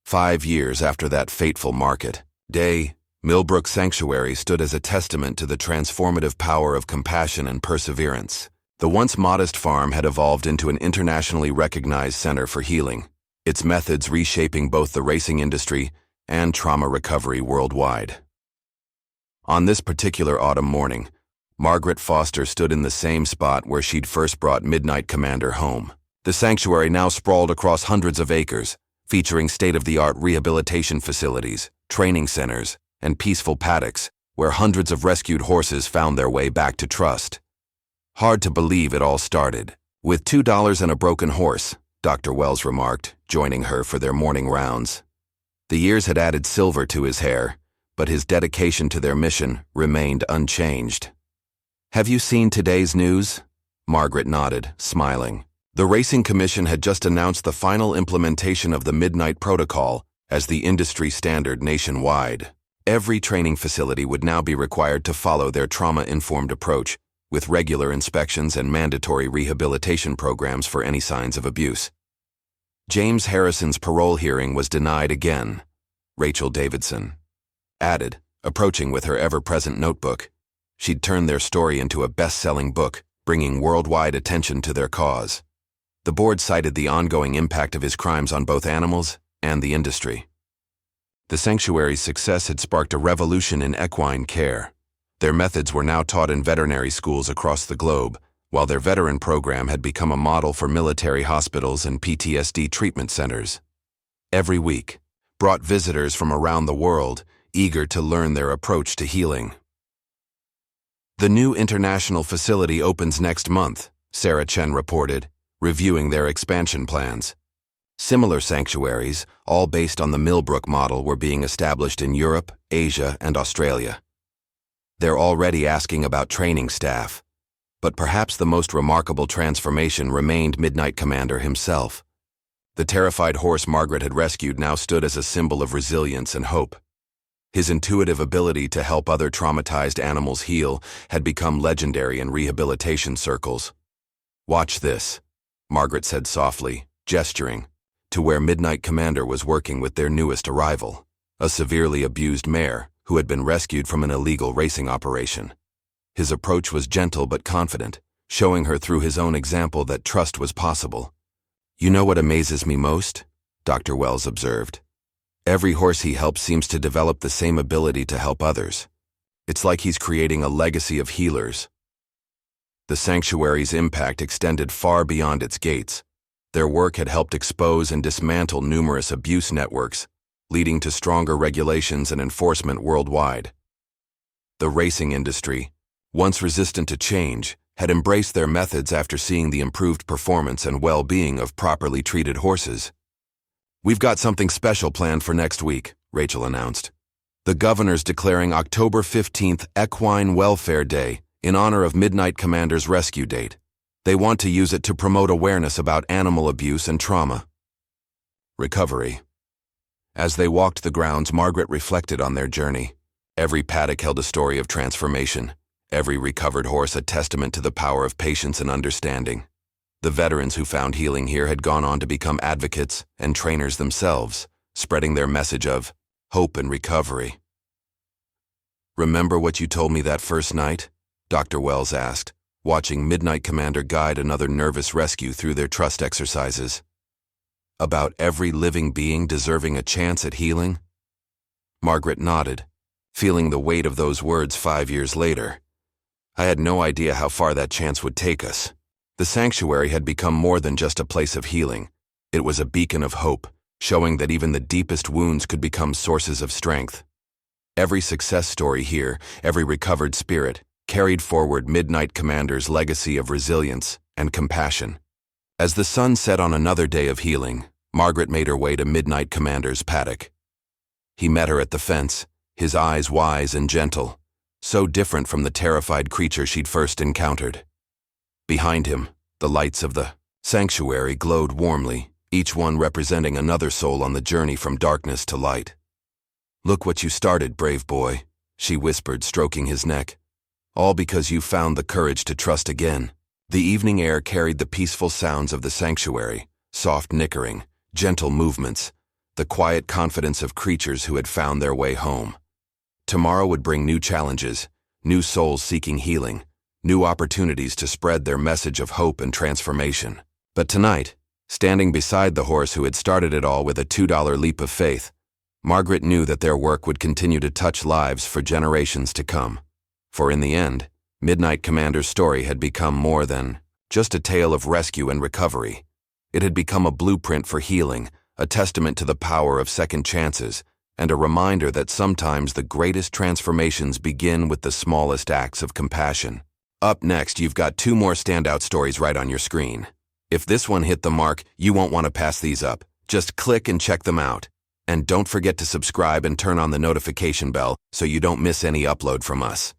5 years after that fateful market day, Millbrook Sanctuary stood as a testament to the transformative power of compassion and perseverance. The once modest farm had evolved into an internationally recognized center for healing, its methods reshaping both the racing industry and trauma recovery worldwide. On this particular autumn morning, Margaret Foster stood in the same spot where she'd first brought Midnight Commander home. The sanctuary now sprawled across hundreds of acres, featuring state-of-the-art rehabilitation facilities, training centers, and peaceful paddocks, where hundreds of rescued horses found their way back to trust. Hard to believe it all started with $2 and a broken horse, Dr. Wells remarked, joining her for their morning rounds. The years had added silver to his hair, but his dedication to their mission remained unchanged. Have you seen today's news? Margaret nodded, smiling. The Racing Commission had just announced the final implementation of the Midnight Protocol as the industry standard nationwide. Every training facility would now be required to follow their trauma-informed approach, with regular inspections and mandatory rehabilitation programs for any signs of abuse. James Harrison's parole hearing was denied again, Rachel Davidson added, approaching with her ever-present notebook. She'd turned their story into a best-selling book, bringing worldwide attention to their cause. The board cited the ongoing impact of his crimes on both animals and the industry. The sanctuary's success had sparked a revolution in equine care. Their methods were now taught in veterinary schools across the globe, while their veteran program had become a model for military hospitals and PTSD treatment centers. Every week, brought visitors from around the world, eager to learn their approach to healing. The new international facility opens next month, Sarah Chen reported, reviewing their expansion plans. Similar sanctuaries, all based on the Millbrook model, were being established in Europe, Asia, and Australia. They're already asking about training staff. But perhaps the most remarkable transformation remained Midnight Commander himself. The terrified horse Margaret had rescued now stood as a symbol of resilience and hope. His intuitive ability to help other traumatized animals heal had become legendary in rehabilitation circles. "Watch this," Margaret said softly, gesturing to where Midnight Commander was working with their newest arrival, a severely abused mare who had been rescued from an illegal racing operation. His approach was gentle but confident, showing her through his own example that trust was possible. "You know what amazes me most?" Dr. Wells observed. "Every horse he helps seems to develop the same ability to help others. It's like he's creating a legacy of healers." The sanctuary's impact extended far beyond its gates. Their work had helped expose and dismantle numerous abuse networks, leading to stronger regulations and enforcement worldwide. The racing industry, once resistant to change, had embraced their methods after seeing the improved performance and well-being of properly treated horses. "We've got something special planned for next week," Rachel announced. "The governor's declaring October 15th Equine Welfare Day in honor of Midnight Commander's rescue date. They want to use it to promote awareness about animal abuse and trauma." Recovery. As they walked the grounds, Margaret reflected on their journey. Every paddock held a story of transformation, every recovered horse a testament to the power of patience and understanding. The veterans who found healing here had gone on to become advocates and trainers themselves, spreading their message of hope and recovery. "Remember what you told me that first night?" Dr. Wells asked, watching Midnight Commander guide another nervous rescue through their trust exercises. "About every living being deserving a chance at healing?" Margaret nodded, feeling the weight of those words 5 years later. "I had no idea how far that chance would take us." The sanctuary had become more than just a place of healing. It was a beacon of hope, showing that even the deepest wounds could become sources of strength. Every success story here, every recovered spirit, carried forward Midnight Commander's legacy of resilience and compassion. As the sun set on another day of healing, Margaret made her way to Midnight Commander's paddock. He met her at the fence, his eyes wise and gentle, so different from the terrified creature she'd first encountered. Behind him, the lights of the sanctuary glowed warmly, each one representing another soul on the journey from darkness to light. "Look what you started, brave boy," she whispered, stroking his neck. "All because you found the courage to trust again." The evening air carried the peaceful sounds of the sanctuary, soft nickering, gentle movements. the quiet confidence of creatures who had found their way home. Tomorrow would bring new challenges, new souls seeking healing, new opportunities to spread their message of hope and transformation. But tonight, standing beside the horse who had started it all with a $2 leap of faith, Margaret knew that their work would continue to touch lives for generations to come. For in the end, Midnight Commander's story had become more than just a tale of rescue and recovery. It had become a blueprint for healing, a testament to the power of second chances, and a reminder that sometimes the greatest transformations begin with the smallest acts of compassion. Up next, you've got 2 more standout stories right on your screen. If this one hit the mark, you won't want to pass these up. Just click and check them out. And don't forget to subscribe and turn on the notification bell so you don't miss any upload from us.